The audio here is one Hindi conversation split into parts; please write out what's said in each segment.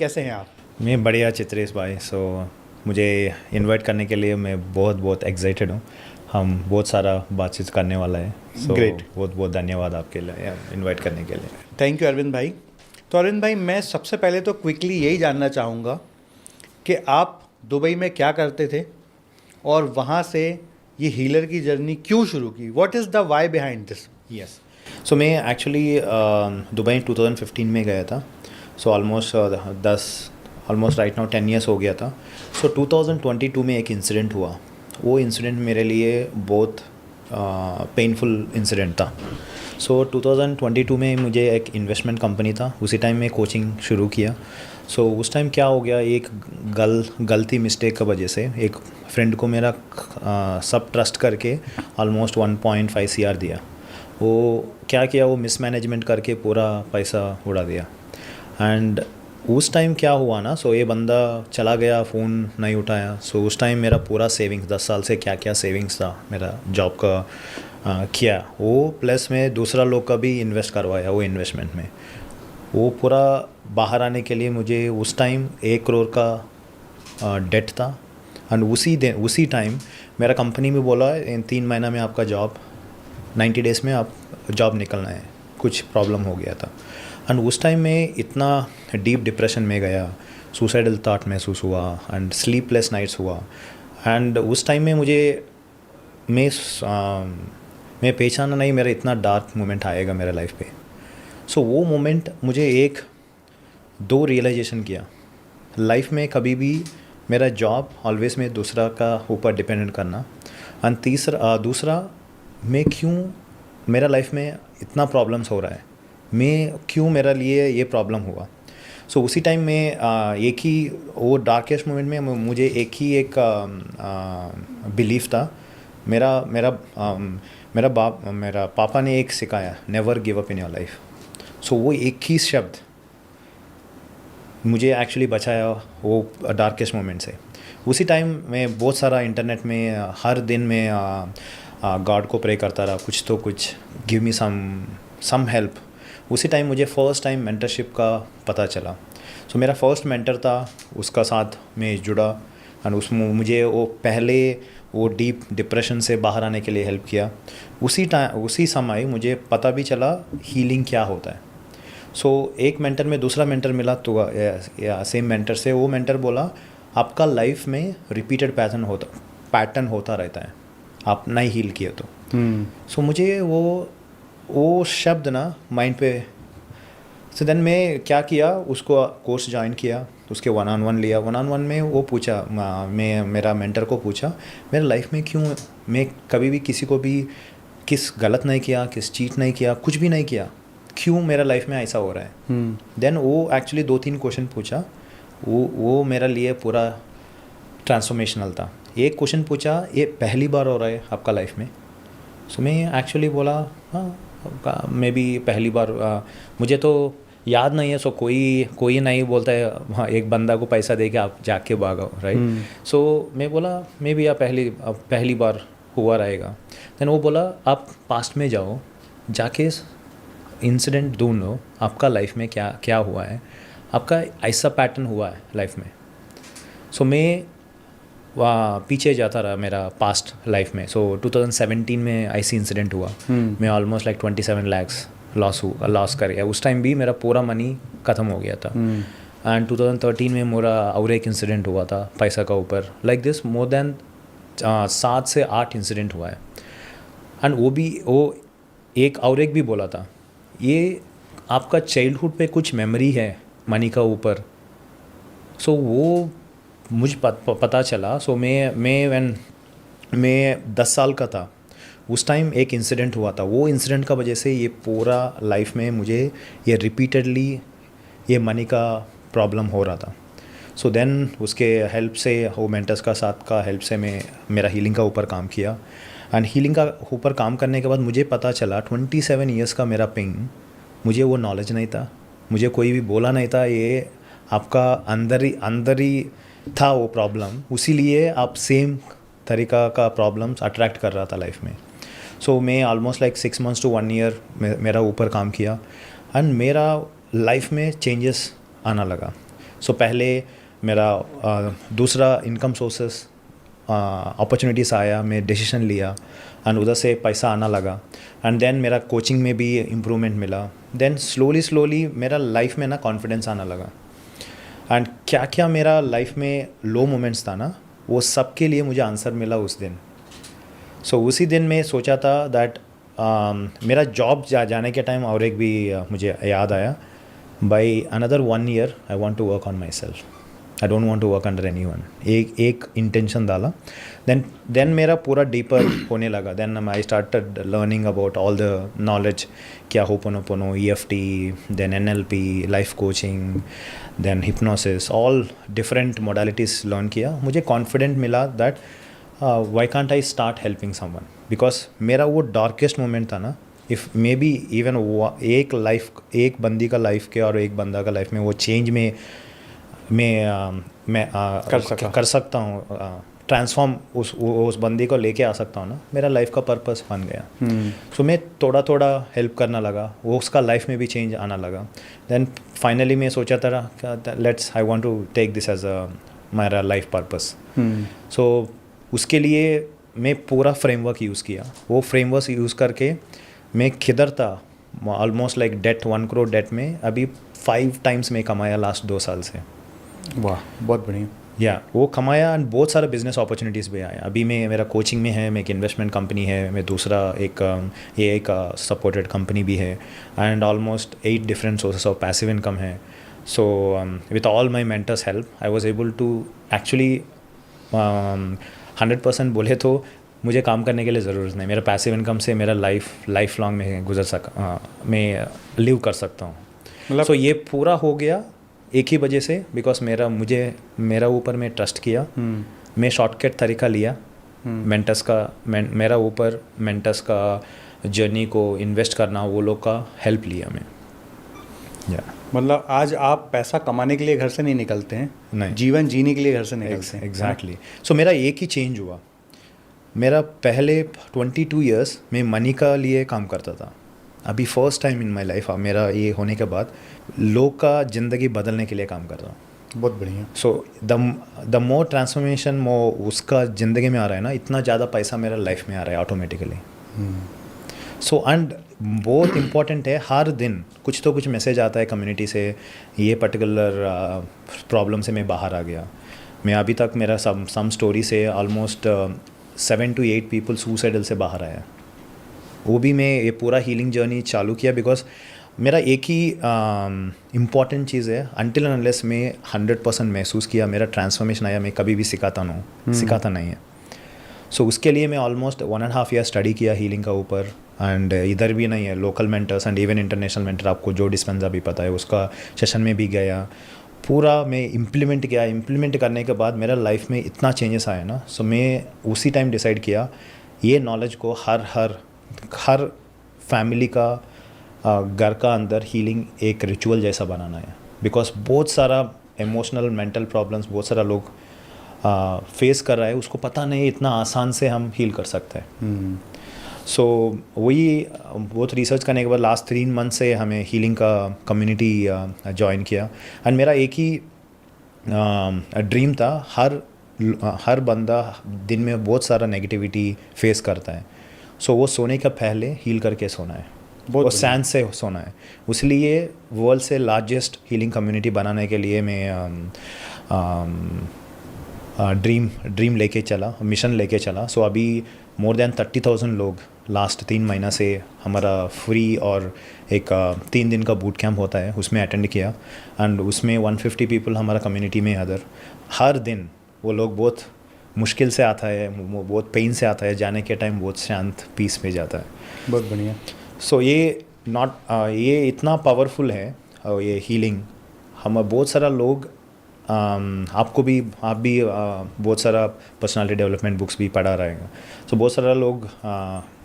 कैसे हैं आप? मैं बढ़िया चित्रेश भाई। मुझे इनवाइट करने के लिए मैं बहुत बहुत एक्साइटेड हूँ। हम बहुत सारा बातचीत करने वाला है। Great. बहुत बहुत धन्यवाद आपके लिए इनवाइट करने के लिए। थैंक यू अरविंद भाई। तो अरविंद भाई, मैं सबसे पहले तो क्विकली यही जानना चाहूँगा कि आप दुबई में क्या करते थे और वहाँ से ये हीलर की जर्नी क्यों शुरू की? What is the why behind this? Yes. मैं एक्चुअली दुबई 2015 में गया था। ऑलमोस्ट राइट नाउ 10 ईयर्स हो गया था। 2022 में एक इंसिडेंट हुआ। वो इंसिडेंट मेरे लिए बहुत पेनफुल इंसिडेंट था। 2022 में मुझे एक इन्वेस्टमेंट कंपनी था, उसी टाइम में कोचिंग शुरू किया। उस टाइम क्या हो गया, एक गलती मिस्टेक की वजह से एक फ्रेंड को मेरा सब ट्रस्ट करके ऑलमोस्ट 1.5 CR दिया। वो क्या किया, वो मिसमैनेजमेंट करके पूरा पैसा उड़ा दिया। एंड उस टाइम क्या हुआ ना, ये बंदा चला गया, फ़ोन नहीं उठाया। उस टाइम मेरा पूरा सेविंग्स 10 साल से क्या क्या सेविंग्स था मेरा जॉब का किया वो, प्लस में दूसरा लोग का भी इन्वेस्ट करवाया वो इन्वेस्टमेंट में। वो पूरा बाहर आने के लिए मुझे उस टाइम 1 करोड़ का डेट था। एंड उसी टाइम मेरा कंपनी में बोला इन 3 महीना में आपका जॉब 90 डेज़ में आप जॉब निकलना है। कुछ प्रॉब्लम हो गया था। एंड उस टाइम में इतना डीप डिप्रेशन में गया, सुसाइडल थॉट महसूस हुआ एंड स्लीपलेस नाइट्स हुआ। एंड उस टाइम में मैं पहचाना नहीं मेरा इतना डार्क मोमेंट आएगा मेरे लाइफ पे। वो मोमेंट मुझे 1-2 रियलाइजेशन किया। लाइफ में कभी भी मेरा जॉब ऑलवेज में दूसरा का ऊपर डिपेंडेंट करना। एंड दूसरा मैं क्यों मेरा लाइफ में इतना प्रॉब्लम्स हो रहा है, मैं क्यों मेरा लिए ये प्रॉब्लम हुआ। उसी टाइम में एक ही वो डार्केस्ट मोमेंट में मुझे एक बिलीफ था। मेरा पापा ने एक सिखाया, never give up in your life. वो एक ही शब्द मुझे एक्चुअली बचाया वो डार्केस्ट मोमेंट से। उसी टाइम मैं बहुत सारा इंटरनेट में हर दिन में गॉड को प्रे करता रहा, कुछ गिव मी सम हेल्प। उसी टाइम मुझे फर्स्ट टाइम मेंटरशिप का पता चला। मेरा फर्स्ट मेंटर था, उसका साथ में जुड़ा और उसमें मुझे वो डीप डिप्रेशन से बाहर आने के लिए हेल्प किया। उसी समय मुझे पता भी चला हीलिंग क्या होता है। एक मेंटर में दूसरा मेंटर मिला तो सेम मेंटर से वो मेंटर बोला आपका लाइफ में रिपीटेड पैटर्न होता रहता है, आप नहीं हील किए तो। मुझे वो शब्द ना माइंड पे। देन मैं क्या किया, उसको कोर्स ज्वाइन किया, उसके 1-on-1 लिया। 1-on-1 में वो पूछा, मैं मेरा मेंटर को पूछा मेरे लाइफ में क्यों मैं कभी भी किसी को भी किस गलत नहीं किया, किस चीट नहीं किया, कुछ भी नहीं किया, क्यों मेरा लाइफ में ऐसा हो रहा है। देन वो एक्चुअली 2-3 क्वेश्चन पूछा। वो मेरा लिए पूरा ट्रांसफॉर्मेशनल था। एक क्वेश्चन पूछा, ये पहली बार हो रहा है आपका लाइफ में? मैं एक्चुअली बोला हाँ मैं भी पहली बार मुझे तो याद नहीं है। कोई नहीं बोलता है हाँ एक बंदा को पैसा दे के आप जाके भागो, राइट। मैं बोला मैं भी पहली बार हुआ रहेगा। देन वो बोला आप पास्ट में जाओ, जाके इंसिडेंट ढूंढ लो आपका लाइफ में क्या क्या हुआ है, आपका ऐसा पैटर्न हुआ है लाइफ में। मैं वहाँ पीछे जाता रहा मेरा पास्ट लाइफ में। 2017 में ऐसी इंसिडेंट हुआ। मैं ऑलमोस्ट लाइक 27 lakhs लॉस कर गया। उस टाइम भी मेरा पूरा मनी ख़त्म हो गया था। एंड 2013 में मेरा और एक इंसिडेंट हुआ था पैसा का ऊपर। लाइक दिस मोर देन 7 से 8 इंसिडेंट हुआ है। एंड वो एक भी बोला था ये आपका चाइल्डहुड पे कुछ मेमोरी है मनी का ऊपर। वो मुझे पता चला। मैं 10 साल का था उस टाइम एक इंसिडेंट हुआ था। वो इंसिडेंट का वजह से ये पूरा लाइफ में मुझे ये रिपीटेडली ये मनी का प्रॉब्लम हो रहा था। देन उसके हेल्प से, वो मेंटर्स का साथ का हेल्प से मैं मेरा हीलिंग का ऊपर काम किया। एंड हीलिंग का ऊपर काम करने के बाद मुझे पता चला 27 ईयर्स का मेरा पेन, मुझे वो नॉलेज नहीं था, मुझे कोई भी बोला नहीं था ये आपका अंदर ही था वो प्रॉब्लम, उसीलिए आप सेम तरीका का प्रॉब्लम्स अट्रैक्ट कर रहा था लाइफ में। मैं almost like 6 months to 1 year मेरा ऊपर काम किया एंड मेरा लाइफ में चेंजेस आना लगा। सो पहले मेरा दूसरा इनकम सोर्सेस अपॉर्चुनिटीज़ आया, मैं डिसीजन लिया एंड उधर से पैसा आना लगा एंड देन मेरा कोचिंग में भी इम्प्रूवमेंट मिला. देन स्लोली मेरा लाइफ में ना कॉन्फिडेंस आना लगा. एंड क्या क्या मेरा लाइफ में लो मोमेंट्स था ना, वो सब के लिए मुझे आंसर मिला उस दिन. सो उसी दिन मैं सोचा था दैट मेरा जॉब जाने के टाइम और एक भी मुझे याद आया, by another 1 year I want to work on myself. I don't want to work under anyone. एक इंटेंशन डाला. देन मेरा पूरा डीपर होने लगा. Then I started learning about all the knowledge, क्या ho'oponopono, EFT, then NLP, life coaching, then hypnosis, all different modalities learn किया. मुझे कॉन्फिडेंट मिला that why can't I start helping someone. Because मेरा वो डार्केस्ट मोमेंट था ना, इफ़ मे बी इवन एक बंदी का लाइफ के और एक बंदा का लाइफ में वो चेंज में मैं कर सकता हूँ, ट्रांसफॉर्म उस बंदी को लेके आ सकता हूँ ना, मेरा लाइफ का पर्पस बन गया. सो मैं थोड़ा हेल्प करना लगा, वो उसका लाइफ में भी चेंज आना लगा. देन फाइनली मैं सोचा था let's I want to take this as मेरा लाइफ पर्पस. सो उसके लिए मैं पूरा फ्रेमवर्क यूज़ किया. वो फ्रेमवर्क यूज़ करके मैं किधर था, almost like debt 1 crore debt में अभी 5 times मैं कमाया लास्ट 2 साल से. वाह, बहुत बढ़िया. या वो कमाया एंड बहुत सारा बिजनेस अपॉर्चुनिटीज़ भी आया. अभी मैं मेरा कोचिंग में है, मैं एक इन्वेस्टमेंट कंपनी है, मैं दूसरा एक AI का सपोर्टेड कंपनी भी है and almost 8 different sources of passive income है. So with all my mentors help I was able to actually 100% बोले तो मुझे काम करने के लिए ज़रूरत नहीं. मेरा पैसिव इनकम से मेरा लाइफ लॉन्ग में मैं लिव कर सकता हूँ. मतलब सो ये पूरा हो गया एक ही वजह से, बिकॉज मेरा ऊपर में ट्रस्ट किया. मैं शॉर्टकट तरीका लिया मेंटर्स का. मेरा ऊपर मेंटर्स का जर्नी को इन्वेस्ट करना, वो लोग का हेल्प लिया मैं. मतलब आज आप पैसा कमाने के लिए घर से नहीं निकलते हैं, नहीं, जीवन जीने के लिए घर से निकलते हैं. एग्जैक्टली. सो मेरा एक ही चेंज हुआ. मेरा पहले 22 years में मनी का लिए काम करता था. अभी first time in my life मेरा ये होने के बाद लोग का ज़िंदगी बदलने के लिए काम कर रहा हूँ. बहुत बढ़िया. सो द मोर ट्रांसफॉर्मेशन उसका ज़िंदगी में आ रहा है ना, इतना ज़्यादा पैसा मेरा लाइफ में आ रहा है ऑटोमेटिकली. सो एंड बहुत इम्पॉर्टेंट है, हर दिन कुछ तो कुछ मैसेज आता है कम्युनिटी से, ये पर्टिकुलर प्रॉब्लम से मैं बाहर आ गया. मैं अभी तक मेरा सम स्टोरी से ऑलमोस्ट 7 to 8 people सुसाइडल से बाहर आया. वो भी मैं ये पूरा हीलिंग जर्नी चालू किया बिकॉज मेरा एक ही इम्पॉर्टेंट चीज़ है, अनटिल एंड अनलेस मैं 100% महसूस किया मेरा ट्रांसफॉर्मेशन आया, मैं कभी भी सिखाता नहीं है. सो उसके लिए मैं ऑलमोस्ट 1.5 year स्टडी किया हीलिंग का ऊपर. एंड इधर भी नहीं है, local mentors and even international mentor, आपको जो डिस्पेंजा भी पता है, उसका सेशन में भी गया. पूरा मैं इम्प्लीमेंट किया. इम्प्लीमेंट करने के बाद मेरा लाइफ में इतना चेंजेस आया ना, सो मैं उसी टाइम डिसाइड किया ये नॉलेज को हर फैमिली का घर का अंदर हीलिंग एक रिचुअल जैसा बनाना है. बिकॉज बहुत सारा इमोशनल मेंटल प्रॉब्लम्स बहुत सारा लोग फेस कर रहा है, उसको पता नहीं इतना आसान से हम हील कर सकते हैं. सो वही बहुत रिसर्च करने के बाद लास्ट 3 months से हमें हीलिंग का कम्युनिटी ज्वाइन किया. एंड मेरा एक ही ड्रीम था, हर बंदा दिन में बहुत सारा नेगेटिविटी फेस करता है. सो वो सोने का पहले हील करके सोना है, वो सैंड से सोना है. इसलिए वर्ल्ड से लार्जेस्ट हीलिंग कम्युनिटी बनाने के लिए मैं ड्रीम लेके चला, मिशन लेके चला. सो अभी मोर देन 30,000 लोग लास्ट 3 महीना से हमारा फ्री और एक 3 दिन का बूट कैंप होता है उसमें अटेंड किया. एंड उसमें 150 people हमारा कम्युनिटी में अदर. हर दिन वो लोग बहुत मुश्किल से आता है, वो बहुत पेन से आता है, जाने के टाइम बहुत शांत पीस में जाता है. बहुत बढ़िया. सो ये इतना पावरफुल है ये हीलिंग. हम बहुत सारा लोग आप भी बहुत सारा पर्सनालिटी डेवलपमेंट बुक्स भी पढ़ा रहेगा. सो बहुत सारा लोग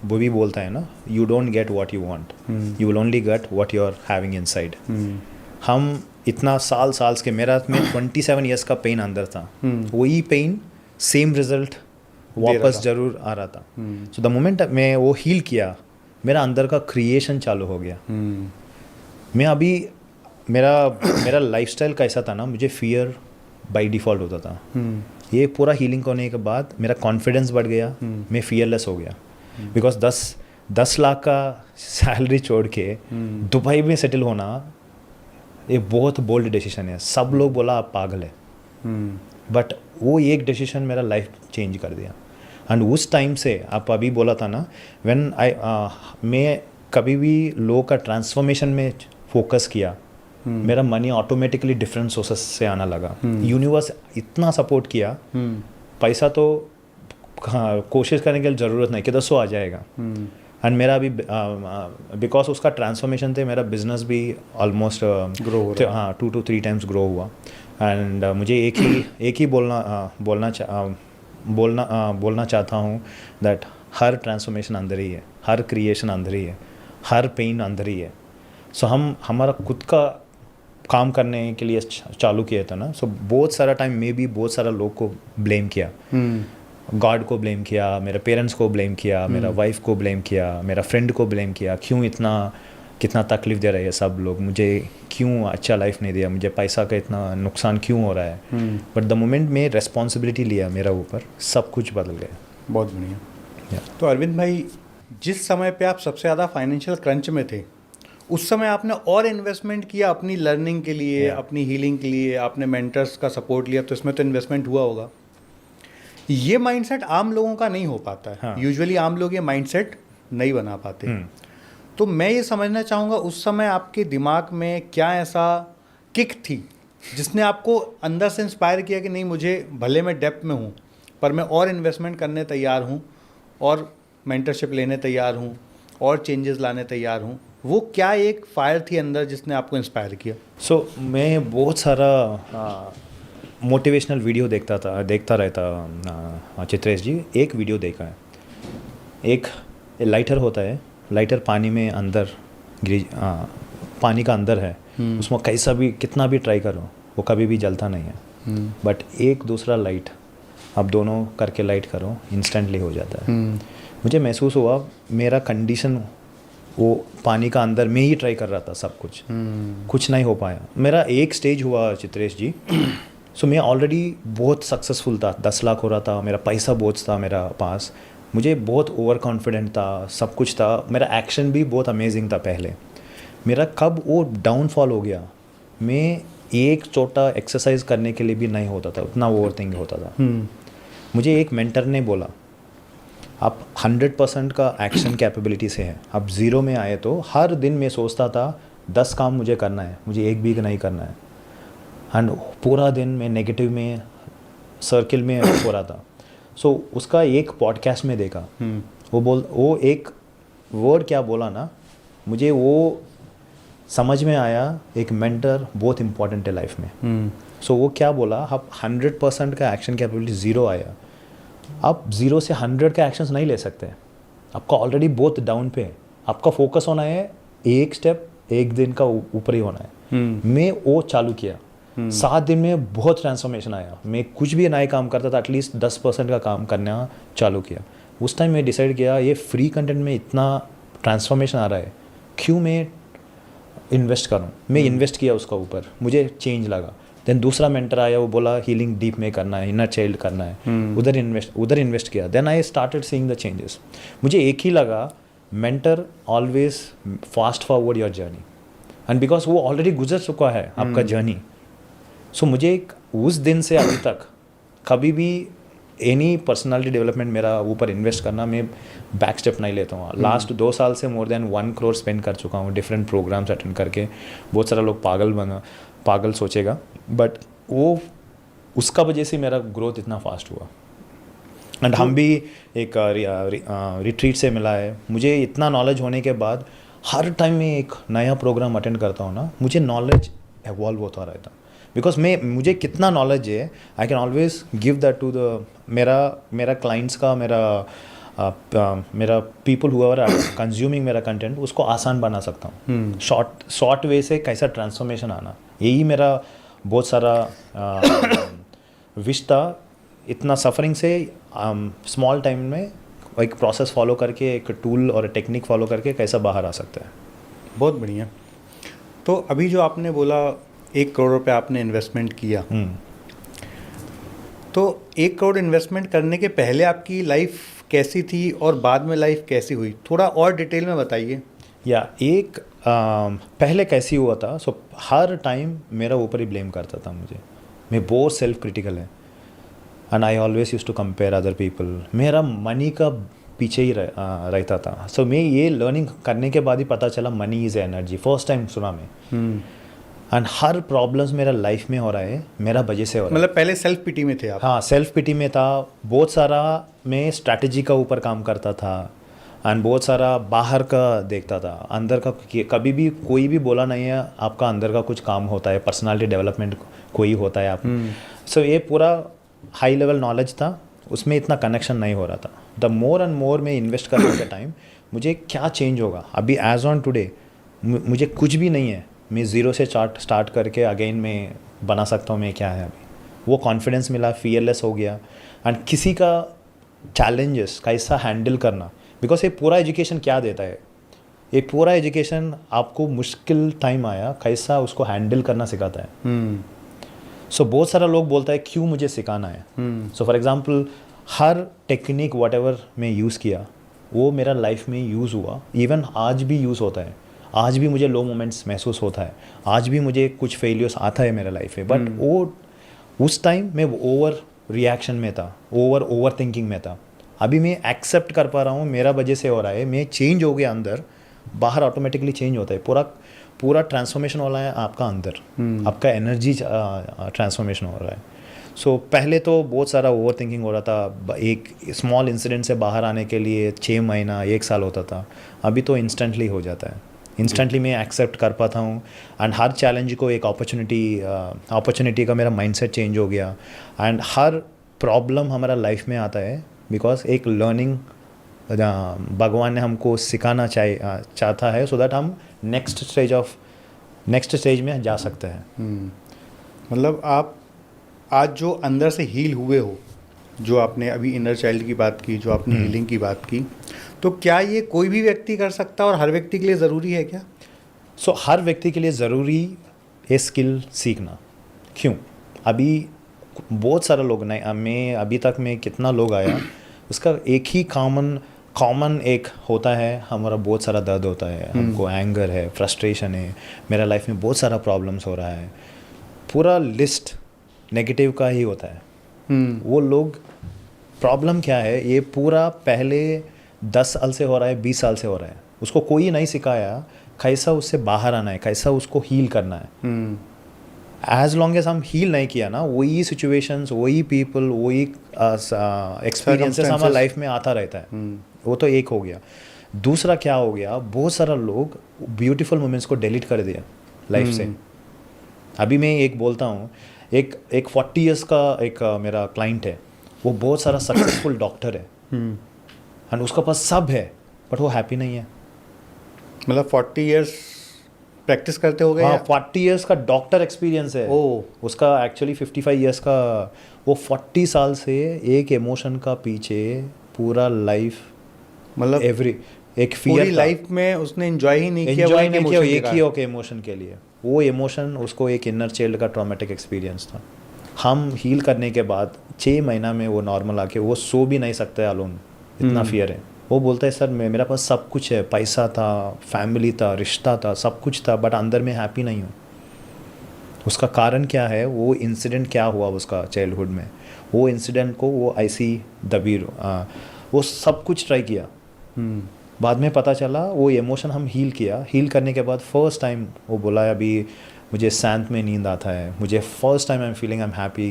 वो भी बोलता है ना, you don't get what you want, you will only get what you are having inside. हम इतना साल के मेरा में 27 years का पेन अंदर था, वही पेन सेम रिजल्ट वापस जरूर आ रहा था. सो द मोमेंट मैं वो हील किया, मेरा अंदर का क्रिएशन चालू हो गया. मैं अभी मेरा मेरा लाइफस्टाइल कैसा था ना, मुझे फियर बाय डिफ़ॉल्ट होता था। ये पूरा हीलिंग होने के बाद मेरा कॉन्फिडेंस बढ़ गया, मैं फियरलेस हो गया। बिकॉज 10 लाख का सैलरी छोड़ के दुबई में सेटल होना ये बहुत बोल्ड डिसीजन है। सब लोग बोला आप पागल है, बट वो एक डिसीजन मेरा लाइफ चेंज कर दिया। एंड उस टाइम से आप अभी बोला था ना, व्हेन मैं कभी भी लोग का ट्रांसफॉर्मेशन में फोकस किया, मेरा मनी ऑटोमेटिकली डिफरेंट सोर्सेस से आना लगा। यूनिवर्स इतना सपोर्ट किया, पैसा तो हाँ, कोशिश करने की ज़रूरत नहीं, किधर सो आ जाएगा। एंड मेरा अभी बिकॉज उसका ट्रांसफॉर्मेशन थे, मेरा बिजनेस भी ऑलमोस्ट ग्रो हो रहा है। हाँ 2 to 3 टाइम्स ग्रो हुआ। एंड मुझे एक ही बोलना चाहता हूँ दैट हर ट्रांसफॉर्मेशन अंदर ही है, हर क्रिएशन अंदर ही है, हर पेन अंदर ही है। सो हमारा खुद का काम करने के लिए चालू किया था ना, सो बहुत सारा टाइम में भी बहुत सारा लोग को ब्लेम किया, गॉड को ब्लेम किया, मेरे पेरेंट्स को ब्लेम किया, मेरा वाइफ को ब्लेम किया, मेरा फ्रेंड को ब्लेम किया, क्यों कितना तकलीफ दे रहे हैं सब लोग, मुझे क्यों अच्छा लाइफ नहीं दिया, मुझे पैसा का इतना नुकसान क्यों हो रहा है। बट द मोमेंट में रेस्पॉन्सिबिलिटी लिया मेरा ऊपर, सब कुछ बदल गया। बहुत बढ़िया। तो अरविंद भाई, जिस समय पे आप सबसे ज़्यादा फाइनेंशियल क्रंच में थे, उस समय आपने और इन्वेस्टमेंट किया अपनी लर्निंग के लिए, अपनी हीलिंग के लिए, आपने मेंटर्स का सपोर्ट लिया, तो इसमें तो इन्वेस्टमेंट हुआ होगा। ये माइंडसेट आम लोगों का नहीं हो पाता है। हाँ। यूजुअली आम लोग ये माइंडसेट नहीं बना पाते। तो मैं ये समझना चाहूँगा, उस समय आपके दिमाग में क्या ऐसा किक थी जिसने आपको अंदर से इंस्पायर किया कि नहीं, मुझे भले मैं डेप्थ में हूँ पर मैं और इन्वेस्टमेंट करने तैयार हूँ, और मेंटरशिप लेने तैयार हूँ, और चेंजेस लाने तैयार हूँ। वो क्या एक फायर थी अंदर जिसने आपको इंस्पायर किया? सो मैं बहुत सारा मोटिवेशनल वीडियो देखता रहता चित्रेश जी। एक वीडियो देखा है, एक लाइटर होता है, लाइटर पानी में अंदर पानी का अंदर है, उसमें कैसा भी कितना भी ट्राई करो वो कभी भी जलता नहीं है। बट एक दूसरा लाइट आप दोनों करके लाइट करो, इंस्टेंटली हो जाता है। मुझे महसूस हुआ मेरा कंडीशन वो पानी का अंदर में ही ट्राई कर रहा था सब कुछ नहीं हो पाया। मेरा एक स्टेज हुआ चित्रेश जी, सो मैं ऑलरेडी बहुत सक्सेसफुल था, 10 लाख हो रहा था, मेरा पैसा बहुत था मेरा पास, मुझे बहुत ओवर कॉन्फिडेंट था, सब कुछ था, मेरा एक्शन भी बहुत अमेजिंग था पहले। मेरा कब वो डाउनफॉल हो गया, मैं एक छोटा एक्सरसाइज करने के लिए भी नहीं होता था, उतना ओवर थिंक होता था। मुझे एक मेंटर ने बोला आप 100% का एक्शन कैपेबिलिटी से हैं, आप ज़ीरो में आए तो हर दिन मैं सोचता था 10 काम मुझे करना है, मुझे एक भी नहीं करना है। एंड पूरा दिन मैं नेगेटिव में सर्किल में हो रहा था। सो उसका एक पॉडकास्ट में देखा, वो एक वर्ड क्या बोला ना, मुझे वो समझ में आया, एक मेंटर बहुत इंपॉर्टेंट है लाइफ में। सो वो क्या बोला, आप 100% का एक्शन कैपेबिलिटी ज़ीरो आया, आप 0 से 100 का एक्शंस नहीं ले सकते, आपका ऑलरेडी बहुत डाउन पे है, आपका फोकस होना है एक स्टेप एक दिन का ऊपर ही होना है। मैं वो चालू किया, 7 दिन में बहुत ट्रांसफॉर्मेशन आया। मैं कुछ भी नए काम करता था, एटलीस्ट 10% का काम करना चालू किया। उस टाइम मैं डिसाइड किया ये फ्री कंटेंट में इतना ट्रांसफॉर्मेशन आ रहा है, क्यों मैं इन्वेस्ट करूं। मैं इन्वेस्ट किया उसका ऊपर, मुझे चेंज लगा। देन दूसरा मेंटर आया, वो बोला हीलिंग डीप में करना है, इनर चाइल्ड करना है, उधर इन्वेस्ट किया। Then I started seeing the changes. मुझे एक ही लगा, mentor always fast forward your journey, and because वो ऑलरेडी गुजर चुका है आपका जर्नी। सो मुझे उस दिन से अभी तक कभी भी एनी पर्सनालिटी डेवलपमेंट मेरा ऊपर इन्वेस्ट करना, मैं बैक स्टेप नहीं लेता हूँ। लास्ट 2 साल से मोर देन 1 करोड़ स्पेंड कर चुका हूँ डिफरेंट प्रोग्राम्स अटेंड करके। बहुत सारा लोग पागल सोचेगा, बट वो उसका वजह से मेरा ग्रोथ इतना फास्ट हुआ। एंड हम भी एक रिट्रीट से मिला है। मुझे इतना नॉलेज होने के बाद हर टाइम मैं एक नया प्रोग्राम अटेंड करता हूँ ना, मुझे नॉलेज एवॉल्व होता रहता, बिकॉज मुझे कितना नॉलेज है, I can always give that to the मेरा क्लाइंट्स का, मेरा पीपल हुएवर आर कंज्यूमिंग मेरा कंटेंट, उसको आसान बना सकता हूँ। शॉर्ट वे से कैसा ट्रांसफॉर्मेशन आना, यही मेरा बहुत सारा विश था। इतना सफरिंग से स्मॉल टाइम में एक प्रोसेस फॉलो करके, एक टूल और टेक्निक फॉलो करके कैसा बाहर आ सकता है। बहुत बढ़िया। तो अभी जो आपने बोला 1 करोड़ रुपए आपने इन्वेस्टमेंट किया, तो 1 करोड़ इन्वेस्टमेंट करने के पहले आपकी लाइफ कैसी थी और बाद में लाइफ कैसी हुई, थोड़ा और डिटेल में बताइए। या एक पहले कैसी हुआ था, सो हर टाइम मेरा ऊपर ही ब्लेम करता था मुझे, मैं बहुत सेल्फ क्रिटिकल है and I always use to compare other people. मेरा मनी का पीछे ही रहता था। सो मैं ये लर्निंग करने के बाद ही पता चला money is energy, first time सुना मैं। एंड हर प्रॉब्लम्स मेरा लाइफ में हो रहा है मेरा वजह से हो रहा है। मतलब पहले सेल्फ पिटी में थे आप? हाँ, सेल्फ पिटी में था बहुत सारा। मैं स्ट्रैटेजी का ऊपर काम करता था एंड बहुत सारा बाहर का देखता था, अंदर का कभी भी कोई भी बोला नहीं है आपका अंदर का कुछ काम होता है, पर्सनालिटी डेवलपमेंट कोई होता है आप। सो ये पूरा हाई लेवल नॉलेज था, उसमें इतना कनेक्शन नहीं हो रहा था। द मोर एंड मोर मैं इन्वेस्ट करने के टाइम मुझे क्या चेंज होगा, अभी एज ऑन टुडे मुझे कुछ भी नहीं है, मैं ज़ीरो से स्टार्ट करके अगेन मैं बना सकता हूँ मैं क्या है अभी। वो कॉन्फिडेंस मिला, फियरलेस हो गया एंड किसी का चैलेंजेस कैसा हैंडल करना, बिकॉज ये पूरा एजुकेशन क्या देता है, ये पूरा एजुकेशन आपको मुश्किल टाइम आया कैसा उसको हैंडल करना सिखाता है। सो बहुत सारा लोग बोलता है क्यों मुझे सिखाना है। So for example her technique what ever मैं यूज़ किया वो मेरा लाइफ में यूज़ हुआ, इवन आज भी यूज़ होता है। आज भी मुझे लो मोमेंट्स महसूस होता है, आज भी मुझे कुछ फेलियर्स आता है मेरा लाइफ में, बट वो उस टाइम मैं ओवर रिएक्शन में था, ओवर थिंकिंग में था। अभी मैं एक्सेप्ट कर पा रहा हूँ मेरा वजह से हो रहा है, मैं चेंज हो गया अंदर, बाहर ऑटोमेटिकली चेंज होता है। पूरा ट्रांसफॉर्मेशन हो रहा है आपका अंदर, आपका एनर्जी ट्रांसफॉर्मेशन हो रहा है। सो पहले तो बहुत सारा ओवर थिंकिंग हो रहा था, एक स्मॉल इंसिडेंट से बाहर आने के लिए 6 महीना 1 साल होता था, अभी तो इंस्टेंटली हो जाता है। इंस्टेंटली मैं एक्सेप्ट कर पाता हूँ एंड हर चैलेंज को एक अपॉर्चुनिटी का मेरा माइंडसेट चेंज हो गया। एंड हर प्रॉब्लम हमारा लाइफ में आता है बिकॉज एक लर्निंग भगवान ने हमको सिखाना चाहता है, सो दैट हम नेक्स्ट स्टेज में जा सकते हैं। मतलब आप आज जो अंदर से हील हुए हो, जो आपने अभी इनर चाइल्ड की बात की, जो आपने हीलिंग की बात की, तो क्या ये कोई भी व्यक्ति कर सकता है और हर व्यक्ति के लिए ज़रूरी है क्या? सो हर व्यक्ति के लिए ज़रूरी है स्किल सीखना। क्यों? अभी बहुत सारे लोग नहीं, मैं अभी तक में कितना लोग आया, उसका एक ही कॉमन एक होता है, हमारा बहुत सारा दर्द होता है, हमको एंगर है, फ्रस्ट्रेशन है, मेरा लाइफ में बहुत सारा प्रॉब्लम्स हो रहा है, पूरा लिस्ट नेगेटिव का ही होता है। वो लोग प्रॉब्लम क्या है, ये पूरा पहले 10 साल से हो रहा है, 20 साल से हो रहा है, उसको कोई नहीं सिखाया कैसा उससे बाहर आना है, कैसा उसको हील करना है। एज लॉन्ग एज हम हील नहीं किया ना, वही सिचुएशंस, वही पीपल, वही एक्सपीरियंसेस हमारे लाइफ में आता रहता है। वो तो एक हो गया। दूसरा क्या हो गया, बहुत सारा लोग ब्यूटीफुल मोमेंट्स को डिलीट कर दिया लाइफ से। अभी मैं एक बोलता हूँ, एक 40 ईयर्स का एक मेरा क्लाइंट है, वो बहुत सारा सक्सेसफुल डॉक्टर है एंड उसका पास सब है, बट वो हैप्पी नहीं है। मतलब 40 ईयर्स प्रैक्टिस करते हो गए? हाँ, 40 ईयर्स का डॉक्टर एक्सपीरियंस है। उसका एक्चुअली 55 ईयर्स का, वो 40 साल से एक इमोशन का पीछे पूरा लाइफ, मतलब एक फियर, पूरी लाइफ में उसने एंजॉय ही नहीं किया, एक ही ओके इमोशन के लिए। वो इमोशन उसको एक इनर चाइल्ड का ट्रॉमेटिक एक्सपीरियंस था। हम हील करने के बाद 6 महीना में वो नॉर्मल आके वो सो भी नहीं सकते अलोन, इतना फियर है। वो बोलता है सर मेरा पास सब कुछ है, पैसा था, फैमिली था, रिश्ता था, सब कुछ था, बट अंदर में हैप्पी नहीं हूँ। उसका कारण क्या है, वो इंसिडेंट क्या हुआ उसका चाइल्डहुड में, वो इंसिडेंट को वो ऐसी वो सब कुछ ट्राई किया। बाद में पता चला वो इमोशन हम हील किया। हील करने के बाद फर्स्ट टाइम वो बोला अभी मुझे शांत में नींद आता है, मुझे first time I am feeling I am happy.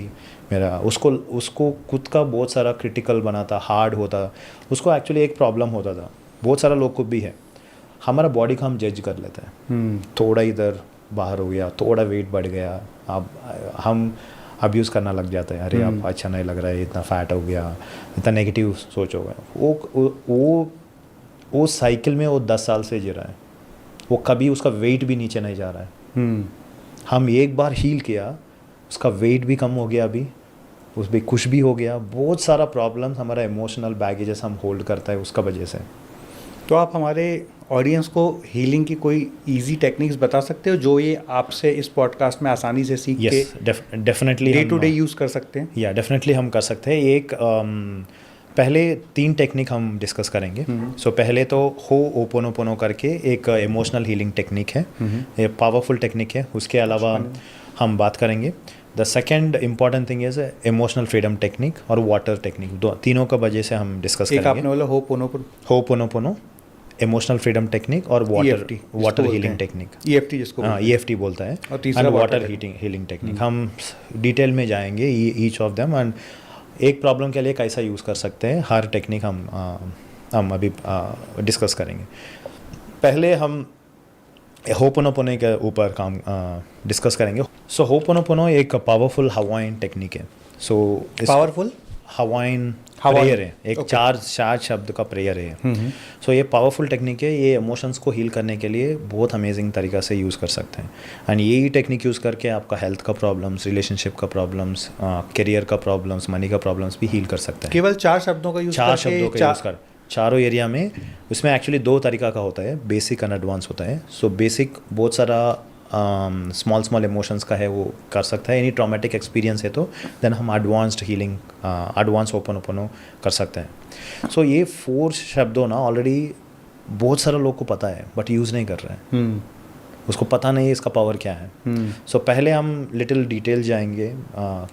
मेरा उसको खुद का बहुत सारा क्रिटिकल बना था, हार्ड होता, उसको एक्चुअली एक प्रॉब्लम होता था, बहुत सारा लोग को भी है, हमारा बॉडी को हम जज कर लेते हैं। थोड़ा इधर बाहर हो गया, थोड़ा वेट बढ़ गया, अब हम अब्यूज़ करना लग जाता है, अरे अब अच्छा नहीं लग रहा है, इतना फैट हो गया, इतना नेगेटिव सोच हो गया। वो साइकिल में वो 10 साल से जी रहा है, वो कभी उसका वेट भी नीचे नहीं जा रहा है। हम एक बार हील किया, उसका वेट भी कम हो गया, अभी उस भी खुश भी हो गया। बहुत सारा प्रॉब्लम्स हमारा इमोशनल बैगेजेस हम होल्ड करता है उसका वजह से। तो आप हमारे ऑडियंस को हीलिंग की कोई इजी टेक्निक्स बता सकते हो जो ये आपसे इस पॉडकास्ट में आसानी से सीख के yes, definitely day to day use कर सकते हैं? या डेफिनेटली हम कर सकते हैं। एक पहले 3 टेक्निक हम डिस्कस करेंगे। सो पहले तो हो ओपोनोपोनो करके एक इमोशनल हीलिंग टेक्निक है, ये पावरफुल टेक्निक है। उसके अलावा हम बात करेंगे the second important thing is emotional freedom technique और वाटर टेक्निक, तीनों का वजह से हम डिस्कस एक करेंगे। आपने बोला होपोनोपोनो, इमोशनल फ्रीडम टेक्निक और वाटर हीलिंग टेक्निक, EFT जिसको EFT बोलता है, और तीसरा वाटर हीलिंग टेक्निक। हम डिटेल में जाएंगे ईच ऑफ देम, एंड एक प्रॉब्लम के लिए कैसा यूज़ कर सकते हैं, हर टेक्निक हम अभी डिस्कस करेंगे। पहले हम होपोनोपोनो के ऊपर काम डिस्कस करेंगे। सो होपोनोपोनो एक पावरफुल हवाइन टेक्निक है। सो पावरफुल हवाइन प्रेयर है, एक चार शब्द का प्रेयर है। सो ये पावरफुल टेक्निक है, ये इमोशंस को हील करने के लिए बहुत अमेजिंग तरीका से यूज़ कर सकते हैं। एंड यही टेक्निक यूज़ करके आपका हेल्थ का प्रॉब्लम्स, रिलेशनशिप का प्रॉब्लम्स, करियर का प्रॉब्लम्स, मनी का प्रॉब्लम्स भी हील कर सकते हैं। केवल 4 शब्दों का यूज़ 4 शब्दों का यूज़ कर, चारों एरिया में। उसमें एक्चुअली 2 तरीका का होता है, बेसिक एंड एडवांस होता है। सो बेसिक बहुत सारा स्मॉल इमोशंस का है, वो कर सकता है। एनी ट्रॉमेटिक एक्सपीरियंस है तो देन हम एडवांस्ड हीलिंग, एडवांस ओपोनोपोनो कर सकते हैं। सो ये 4 शब्दों ना ऑलरेडी बहुत सारे लोग को पता है बट यूज़ नहीं कर रहे हैं। उसको पता नहीं है इसका पावर क्या है। सो पहले हम लिटिल डिटेल जाएंगे,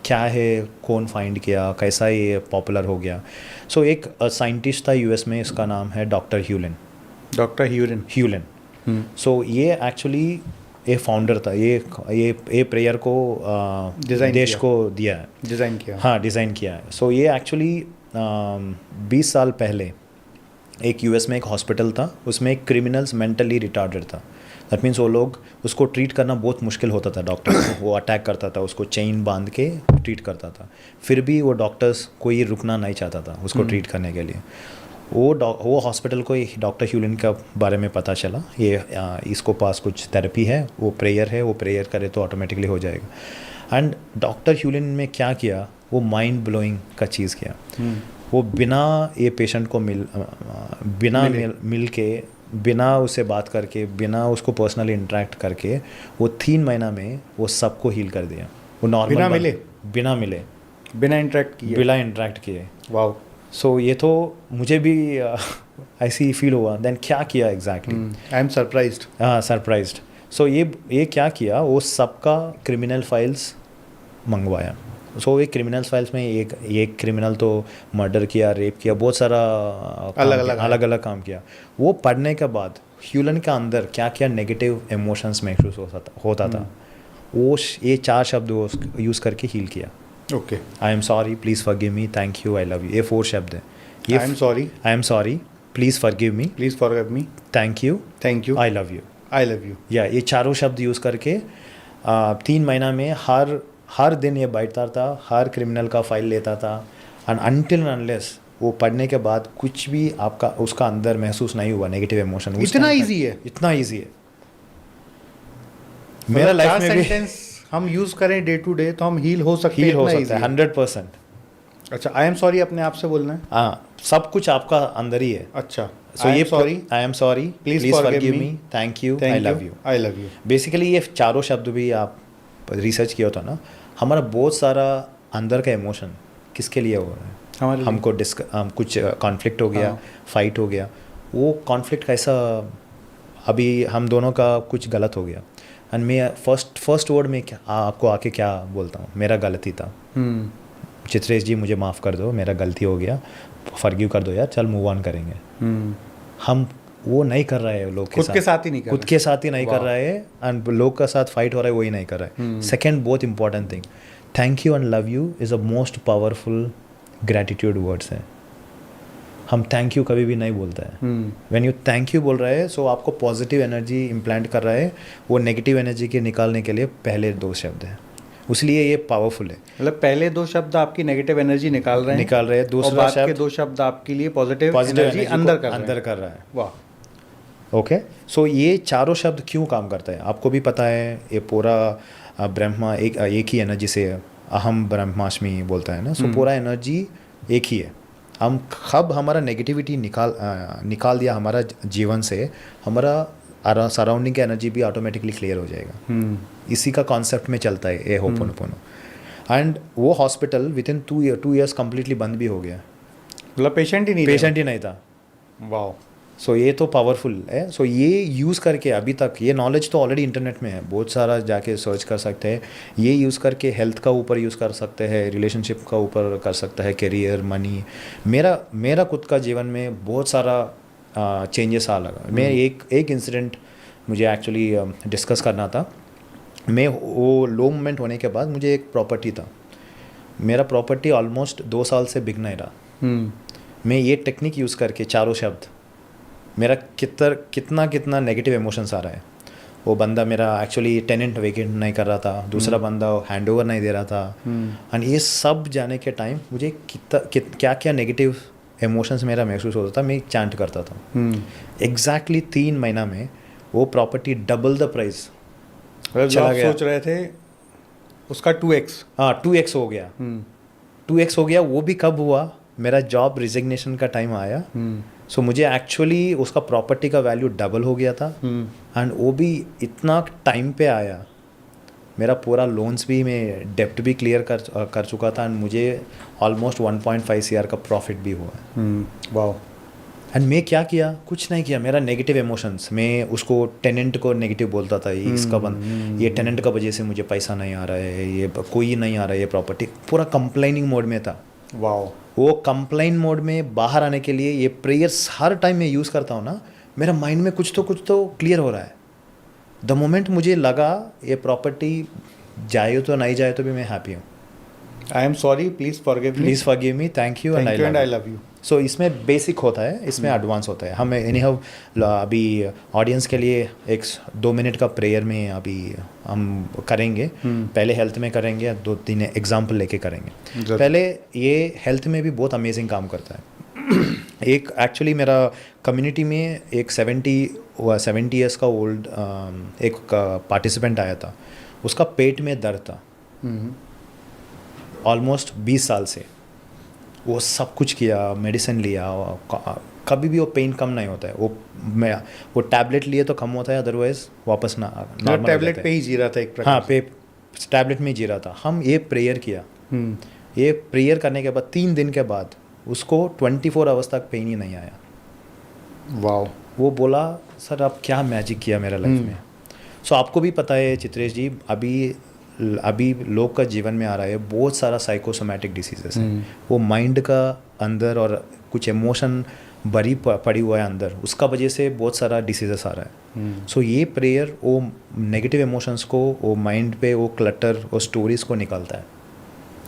क्या है, कौन फाइंड किया, कैसा ये पॉपुलर हो गया। सो एक साइंटिस्ट था US में, इसका नाम है डॉक्टर ह्यूलन। सो ये एक्चुअली ये फाउंडर था, ये प्रेयर को देश को दिया है, डिज़ाइन किया है। सो ये एक्चुअली 20 साल पहले एक US में एक हॉस्पिटल था, उसमें एक क्रिमिनल्स मेंटली रिटार्डेड था। दैट मीन्स वो लोग, उसको ट्रीट करना बहुत मुश्किल होता था डॉक्टर्स को, वो अटैक करता था, उसको चेन बांध के ट्रीट करता था। फिर भी वो डॉक्टर्स कोई रुकना नहीं चाहता था उसको ट्रीट करने के लिए। वो हॉस्पिटल को डॉक्टर ह्यूलिन का बारे में पता चला, ये इसको पास कुछ थेरेपी है, वो प्रेयर करे तो ऑटोमेटिकली हो जाएगा। एंड डॉक्टर ह्यूलिन में क्या किया, वो माइंड ब्लोइंग का चीज़ किया। वो बिना ये पेशेंट को मिल के, बिना उससे बात करके, बिना उसको पर्सनली इंटरेक्ट करके, वो 3 महीना में वो सबको हील कर दिया। वो नॉर्मल बिना इंटरेक्ट किए। वाओ। सो ये तो मुझे भी ऐसी फील हुआ। देन क्या किया एग्जैक्टली, आई एम सरप्राइज्ड। सो ये क्या किया, वो सबका क्रिमिनल फाइल्स मंगवाया। सो ये क्रिमिनल फाइल्स में एक क्रिमिनल तो मर्डर किया, रेप किया, बहुत सारा अलग अलग काम किया। वो पढ़ने के बाद ह्यूलन के अंदर क्या क्या नेगेटिव इमोशंस महसूस होता था, वो ये 4 शब्द यूज़ करके हील किया। Okay. I am sorry, please forgive me, thank you, I love you, ये 4 शब्द है। आई am sorry, please forgive me, thank you, I love you. या ये चारों शब्द यूज़ करके 3 महीना में हर दिन ये बैठता था, हर क्रिमिनल का फाइल लेता था। एंड अनटिल अनलेस वो पढ़ने के बाद कुछ भी आपका उसका अंदर महसूस नहीं हुआ नेगेटिव इमोशन। इतना ईजी है। मेरा लाइफ में भी हम यूज़ करें डे टू डे तो हम हील हो सकते हैं 100%। अच्छा, आई एम सॉरी अपने आप से बोलना है? हाँ, सब कुछ आपका अंदर ही है। अच्छा, सो ये आई am sorry, please forgive me, thank you, I love you. Basically ये चारों शब्द भी आप रिसर्च किया होता ना, हमारा बहुत सारा अंदर का इमोशन किसके लिए हो रहा है, हमको कुछ कॉन्फ्लिक्ट हो गया, फाइट हो गया, वो कॉन्फ्लिक्ट कैसा, अभी हम दोनों का कुछ गलत हो गया, एंड मैं फर्स्ट वर्ड में आपको आके क्या बोलता हूँ, मेरा गलती था, चित्रेश जी मुझे माफ़ कर दो, मेरा गलती हो गया, फॉरगिव कर दो यार, चल मूव ऑन करेंगे। हम वो नहीं कर रहे हैं लोग के साथ, खुद के साथ ही नहीं कर रहे हैं, एंड लोग का साथ फाइट हो रहा है वही नहीं कर रहा है। सेकेंड बहुत important thing, thank you and love you is a most powerful gratitude words है। हम थैंक यू कभी भी नहीं बोलता है। व्हेन यू थैंक यू बोल रहे हैं, सो आपको पॉजिटिव एनर्जी इम्प्लांट कर रहा है, वो नेगेटिव एनर्जी के निकालने के लिए पहले 2 शब्द हैं, इसलिए ये पावरफुल है। मतलब पहले 2 शब्द आपकी नेगेटिव एनर्जी निकाल रहे हैं, दूसरा शब्द 2 शब्द आपके लिए पॉजिटिव एनर्जी अंदर कर रहा है। वाह, ओके। सो ये चारों शब्द क्यों काम करता है आपको भी पता है। ये पूरा ब्रह्मा एक ही एनर्जी से, अहम ब्रह्मास्मि बोलता है ना, सो पूरा एनर्जी एक ही है, हम कब हमारा नेगेटिविटी निकाल दिया हमारा जीवन से, हमारा सराउंडिंग का एनर्जी भी ऑटोमेटिकली क्लियर हो जाएगा। इसी का कॉन्सेप्ट में चलता है ये होपोनोपोनो। एंड वो hospital with in 2 years completely बंद भी हो गया, मतलब पेशेंट ही नहीं था। वाओ। सो ये तो पावरफुल है। सो ये यूज़ करके अभी तक ये नॉलेज तो ऑलरेडी इंटरनेट में है, बहुत सारा जाके सर्च कर सकते हैं। ये यूज़ करके हेल्थ का ऊपर यूज़ कर सकते हैं, रिलेशनशिप का ऊपर कर सकता है, करियर, मनी। मेरा खुद का जीवन में बहुत सारा चेंजेस आ लगा। मैं एक इंसिडेंट मुझे एक्चुअली डिस्कस करना था। मैं वो लो मोमेंट होने के बाद मुझे एक प्रॉपर्टी था, मेरा प्रॉपर्टी ऑलमोस्ट 2 साल से बिक नहीं रहा। मैं ये टेक्निक यूज़ करके चारों शब्द, मेरा कितना नेगेटिव इमोशंस आ रहा है। वो बंदा मेरा एक्चुअली टेनेंट वेकेट नहीं कर रहा था, दूसरा बंदा हैंड ओवर नहीं दे रहा था। एंड ये सब जाने के टाइम मुझे क्या क्या नेगेटिव इमोशंस मेरा महसूस होता था, मैं चैंट करता था। एग्जैक्टली 3 महीना में वो प्रॉपर्टी डबल द प्राइस चला गया। सोच रहे थे उसका 2x। हाँ, 2x हो गया। 2x हो गया। वो भी कब हुआ, मेरा जॉब रिजिग्नेशन का टाइम आया। सो मुझे एक्चुअली उसका प्रॉपर्टी का वैल्यू डबल हो गया था। एंड वो भी इतना टाइम पे आया, मेरा पूरा लोन्स भी, मैं डेप्ट भी क्लियर कर चुका था। एंड मुझे ऑलमोस्ट 1.5 CR का प्रॉफिट भी हुआ। वाह। एंड मैं क्या किया, कुछ नहीं किया। मेरा नेगेटिव इमोशंस, मैं उसको टेनेंट को नेगेटिव बोलता था, ये टेनेंट का वजह से मुझे पैसा नहीं आ रहा है, ये कोई नहीं आ रहा है, ये प्रॉपर्टी, पूरा कंप्लेनिंग मोड में था। वाह। वो कंप्लेन मोड में बाहर आने के लिए ये प्रेयर्स हर टाइम मैं यूज़ करता हूँ ना, मेरा माइंड में कुछ तो क्लियर हो रहा है। द मोमेंट मुझे लगा ये प्रॉपर्टी जाए तो नहीं जाए तो भी मैं हैप्पी हूँ। I am sorry, please forgive me, thank you and I love you. So इसमें बेसिक होता है, इसमें एडवांस होता है। हम एनी हाउ अभी ऑडियंस के लिए 1-2 मिनट का प्रेयर में अभी हम करेंगे। पहले हेल्थ में करेंगे, 2-3 एग्जाम्पल लेके करेंगे। पहले ये हेल्थ में भी बहुत अमेजिंग काम करता है। एक एक्चुअली मेरा कम्युनिटी में एक 70 ईयर्स का ओल्ड एक पार्टिसिपेंट आया था। उसका पेट में दर्द था ऑलमोस्ट 20 साल से। वो सब कुछ किया, मेडिसिन लिया, कभी भी वो पेन कम नहीं होता है। वो टैबलेट लिए तो कम होता है, अदरवाइज वापस नॉर्मल टैबलेट पे ही जी रहा था एक प्रकार। हाँ, टैबलेट में ही जी रहा था। हम ये प्रेयर किया। ये प्रेयर करने के बाद 3 दिन के बाद उसको 24 आवर्स तक पेन ही नहीं आया। वाह। वो बोला, सर आप क्या मैजिक किया मेरा लाइफ में। सो आपको भी पता है चित्रेश जी, अभी लोग का जीवन में आ रहा है बहुत सारा साइकोसोमैटिक डिसीजेस है। वो माइंड का अंदर और कुछ इमोशन भरी पड़ी हुआ है अंदर, उसका वजह से बहुत सारा डिसीजेस आ रहा है। सो ये प्रेयर वो नेगेटिव इमोशंस को, वो माइंड पे वो क्लटर और स्टोरीज को निकालता है।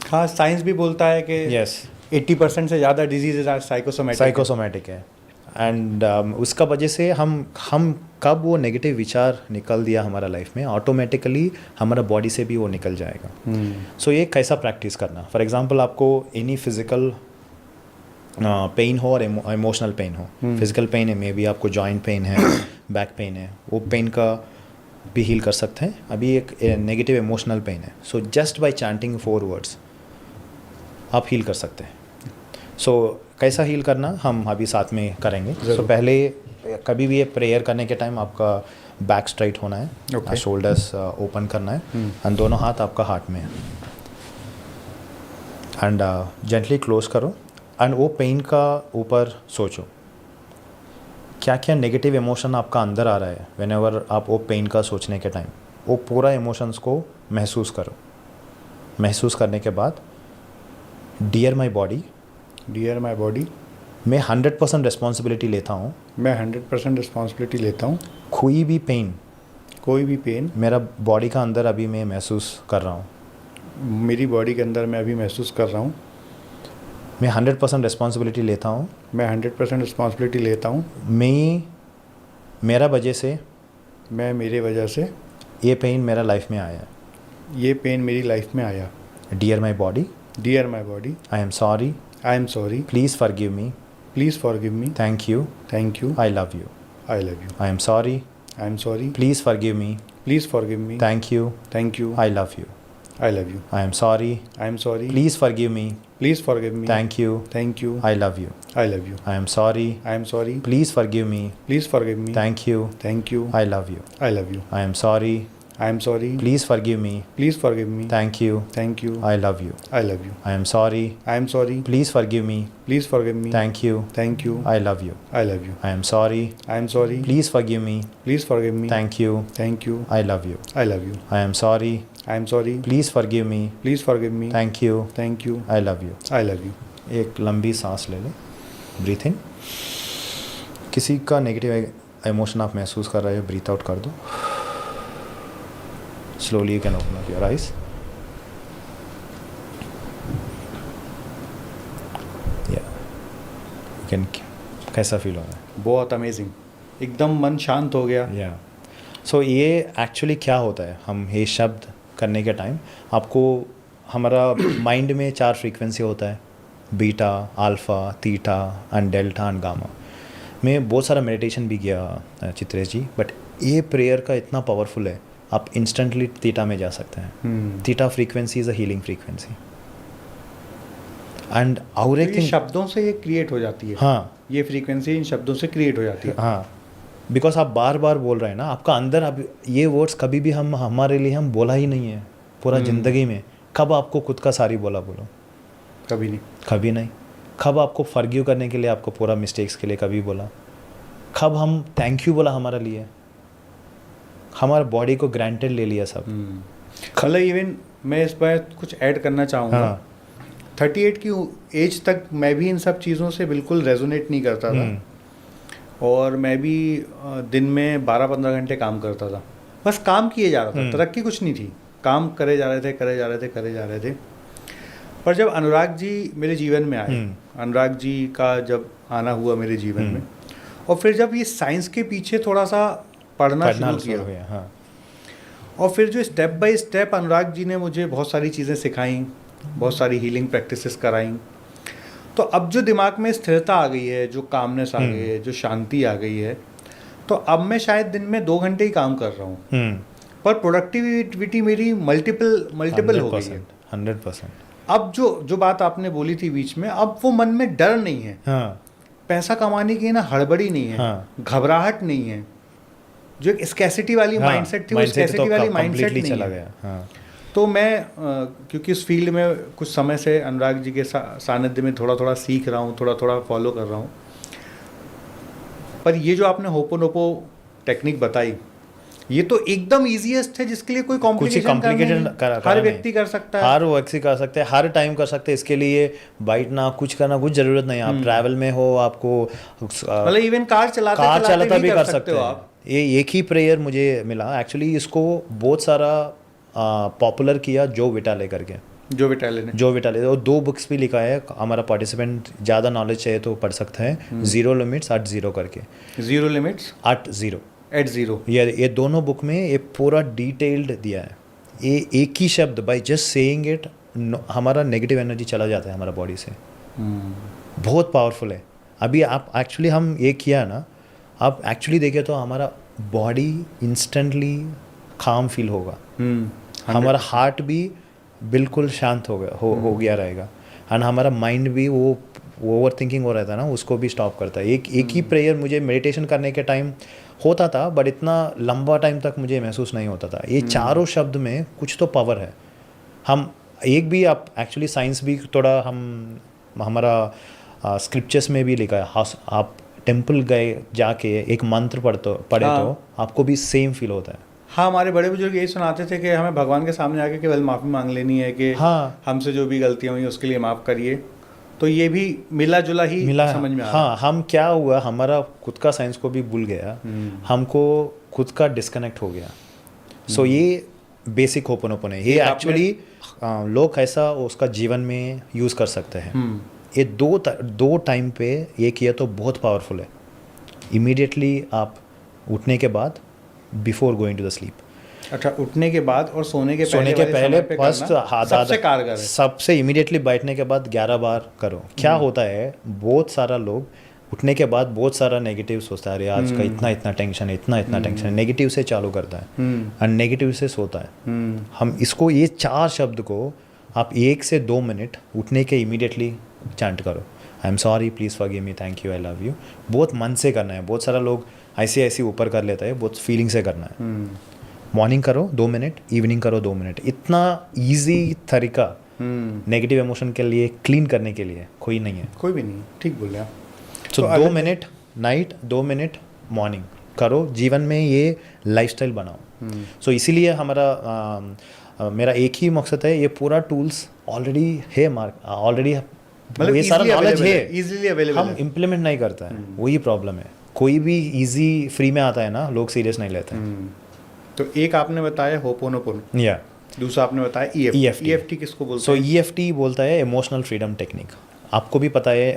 हाँ, साइंस भी बोलता है कि यस 80% से ज़्यादा डिजीजेज आज साइकोसोमैटिक है। एंड उसका वजह से हम कब वो नेगेटिव विचार निकल दिया हमारा लाइफ में, ऑटोमेटिकली हमारा बॉडी से भी वो निकल जाएगा। सो ये कैसा प्रैक्टिस करना, फॉर एग्जांपल आपको एनी फिजिकल पेन हो और इमोशनल पेन हो। फिजिकल पेन है, मे बी आपको जॉइंट पेन है, बैक पेन है, वो पेन का भी हील कर सकते हैं। अभी एक नेगेटिव इमोशनल पेन है, so just by chanting 4 words आप हील कर सकते हैं। सो कैसा हील करना हम अभी साथ में करेंगे। सो पहले कभी भी ये प्रेयर करने के टाइम आपका बैक स्ट्राइट होना है, शोल्डर्स ओपन करना है, एंड दोनों हाथ आपका हार्ट में है। एंड जेंटली क्लोज करो एंड वो पेन का ऊपर सोचो क्या क्या नेगेटिव इमोशन आपका अंदर आ रहा है। व्हेनेवर आप वो पेन का सोचने के टाइम वो पूरा इमोशंस को महसूस करो। महसूस करने के बाद डियर माई बॉडी, मैं 100% रिस्पॉन्सिबिलिटी लेता हूँ। मैं 100% रिस्पॉन्सिबिलिटी लेता हूँ। कोई भी पेन मेरा बॉडी का अंदर अभी मैं महसूस कर रहा हूँ, मेरी बॉडी के अंदर मैं अभी महसूस कर रहा हूँ। मैं 100% रिस्पॉन्सिबिलिटी लेता हूँ। मैं 100% रिस्पॉन्सिबिलिटी लेता हूँ। मेरे वजह से ये पेन मेरा लाइफ में आया। ये पेन मेरी लाइफ में आया। Dear my body, I am sorry, please forgive me, thank you, I love you, I am sorry, please forgive me, thank you, I love you, I love you. I am sorry. I am sorry. Please forgive me. Please forgive me. Thank you. Thank you. I love you. I love you. I am sorry. I am sorry. Please forgive me. Please forgive me. Thank you. Thank you. I love you. I love you. I am sorry. I am sorry. Please forgive me. Please forgive me. Thank you. Thank you. I love you. I love you. I am sorry. I am sorry. Please forgive me. Please forgive me. Thank you. Thank you. I love you. I love you. I am sorry. I am sorry. Please forgive me. Please forgive me. Thank you. Thank you. I love you. I love you. I am sorry. I am sorry. Please forgive me. Please forgive me. Thank you. Thank you. I love you. I love you. एक लंबी सांस ले लें. Breathe in. किसी का नेगेटिव इमोशन आप महसूस कर रहे हो, ब्रीथ आउट कर दो. Slowly you can open up your eyes. Can कैसा फील हो रहा है? बहुत अमेजिंग. एकदम मन शांत हो गया. या सो ये एक्चुअली क्या होता है, हम ये शब्द करने के टाइम आपको हमारा माइंड में 4 फ्रीक्वेंसी होता है, beta, alpha, theta and delta and gamma. मैं बहुत सारा मेडिटेशन भी किया चित्रेश जी, बट ये प्रेयर का इतना पावरफुल है, आप इंस्टेंटली थीटा में जा सकते हैं. Theta frequency is a healing frequency. And और एक थिंग, शब्दों से ये क्रिएट हो जाती है. हाँ, ये फ्रीक्वेंसी इन शब्दों से क्रिएट हो जाती है. हाँ, बिकॉज आप बार बार बोल रहे हैं ना, आपका अंदर अब ये वर्ड्स कभी भी हम हमारे लिए हम बोला ही नहीं है पूरा ज़िंदगी में. कब आपको खुद का सारी बोला, बोलो? कभी नहीं. कभी नहीं. कब आपको फॉरगिव करने के लिए, आपको पूरा मिस्टेक्स के लिए कभी बोला? कब हम थैंक यू बोला हमारे लिए? हमारा बॉडी को ग्रांटेड ले लिया सब. मतलब इवन मैं इस पर कुछ ऐड करना चाहूँगा. हाँ. 38 की एज तक मैं भी इन सब चीज़ों से बिल्कुल रेजोनेट नहीं करता था. और मैं भी दिन में 12-15 घंटे काम करता था. बस काम किए जा रहा था, तरक्की कुछ नहीं थी. काम करे जा रहे थे. पर जब अनुराग जी मेरे जीवन में आए, अनुराग जी का जब आना हुआ मेरे जीवन में, और फिर जब ये साइंस के पीछे थोड़ा सा पढ़ना शुरू किया, हाँ. और फिर जो step by step Anurag ji ने मुझे बहुत सारी चीज़ें सिखाई, बहुत सारी हीलिंग प्रैक्टिसेस कराई, तो अब जो दिमाग में स्थिरता आ गई है, जो कामनेस आ गई है, जो शांति आ गई है, तो अब मैं शायद दिन में 2 घंटे ही काम कर रहा हूँ, पर प्रोडक्टिविटी मेरी मल्टीपल हो गई है. 100%. अब जो बात आपने बोली थी बीच में, अब वो मन में डर नहीं है. हाँ. पैसा कमाने की ना हड़बड़ी नहीं है. हाँ. घबराहट नहीं है. जो एक स्कैसिटी वाली माइंडसेट थी, वो स्कैसिटी वाली माइंडसेट नहीं चला है. गया. हाँ. तो मैं क्योंकि इस फील्ड में कुछ समय से अनुराग जी के सानिध्य में थोड़ा सीख रहा हूँ, थोड़ा फॉलो कर रहा हूँ. पर ये जो आपने होपोनोपो टेक्निक बताई, ये तो एकदम इजीएस्ट है, जिसके लिए कोई कॉम्प्लिकेटेड हर व्यक्ति कर सकता है. हर व्यक्ति कर सकते हैं, हर टाइम कर सकते हैं. इसके लिए बैठना, कुछ करना, कुछ जरूरत नहीं है. आप ट्रैवल में हो, आपको मतलब इवन कार चलाता भी कर सकते हो आप. ये एक ही प्रेयर मुझे मिला एक्चुअली. इसको बहुत सारा पॉपुलर किया जो विटाले करके. जो विटाले और 2 बुक्स भी लिखा है. हमारा पार्टिसिपेंट ज़्यादा नॉलेज चाहिए तो पढ़ सकते हैं. 0 लिमिट्स एट 0 करके. 0 लिमिट्स एट 0. ये दोनों बुक में ये पूरा डिटेल्ड दिया है. ये एक ही शब्द, बाय जस्ट सेइंग इट, हमारा नेगेटिव एनर्जी चला जाता है हमारा बॉडी से. बहुत पावरफुल है. अभी आप एक्चुअली हम ये किया ना, आप एक्चुअली देखें तो हमारा बॉडी इंस्टेंटली काम फील होगा. हमारा हार्ट भी बिल्कुल शांत हो गया रहेगा. एंड हमारा माइंड भी वो ओवर थिंकिंग हो रहा था ना, उसको भी स्टॉप करता है. एक ही प्रेयर मुझे मेडिटेशन करने के टाइम होता था, बट इतना लंबा टाइम तक मुझे महसूस नहीं होता था. ये चारों शब्द में कुछ तो पावर है. हम एक भी, आप एक्चुअली साइंस भी थोड़ा हमारा स्क्रिप्चर्स में भी लिखा है. आप टेम्पल गए जाके एक मंत्र पढ़े तो आपको भी सेम फील होता है. हाँ, हमारे बड़े बुजुर्ग यही सुनाते थे कि हमें भगवान के सामने आके केवल माफ़ी मांग लेनी है कि हाँ, हमसे जो भी गलतियाँ हुई उसके लिए माफ़ करिए. तो ये भी मिला जुला समझ में आ रहा. हाँ, हम क्या हुआ, हमारा खुद का साइंस को भी भूल गया, हमको खुद का डिस्कनेक्ट हो गया. सो ये बेसिक होपोनोपोन है. ये एक्चुअली लोग ऐसा उसका जीवन में यूज़ कर सकते हैं. ये दो टाइम पे ये किया तो बहुत पावरफुल है. इमीडिएटली आप उठने के बाद, before going to the sleep. अच्छा, उठने के बाद और सोने के पहले फर्स्ट सबसे कारगर है. सबसे इमीडिएटली बैठने के बाद 11 बार करो. क्या होता है, बहुत सारा लोग उठने के बाद बहुत सारा नेगेटिव सोचता है, अरे आज का इतना इतना टेंशन है, इतना इतना टेंशन है, नेगेटिव से चालू करता है और नेगेटिव से सोता है। हम इसको, ये 4 शब्द को आप 1 से 2 मिनट उठने के इमीडिएटली चैंट करो। आई am sorry, please forgive me, thank you, I love you. बहुत मन से करना है। बहुत सारा लोग ऐसे ऐसे ऊपर कर लेता है, बहुत फीलिंग से करना है। मॉर्निंग करो 2 मिनट, इवनिंग करो 2 मिनट। इतना ईजी तरीका नेगेटिव इमोशन के लिए क्लीन करने के लिए कोई नहीं है। कोई भी नहीं, ठीक बोले आप। सो 2 मिनट नाइट, 2 मिनट मॉर्निंग करो, जीवन में ये लाइफस्टाइल बनाओ। सो इसीलिए मेरा एक ही मकसद है, ये पूरा टूल्स ऑलरेडी है, ऑलरेडी ये सारा नॉलेज है, इजीली अवेलेबल हम इम्प्लीमेंट नहीं करता है, वही प्रॉब्लम है। कोई भी इजी फ्री में आता है ना, लोग सीरियस नहीं लेते हैं। तो एक आपने बताया होपोनोपोनो, या दूसरा आपने बताया EFT। EFT किसको बोलते हैं? सो EFT बोलता है इमोशनल फ्रीडम टेक्निक। आपको भी पता है,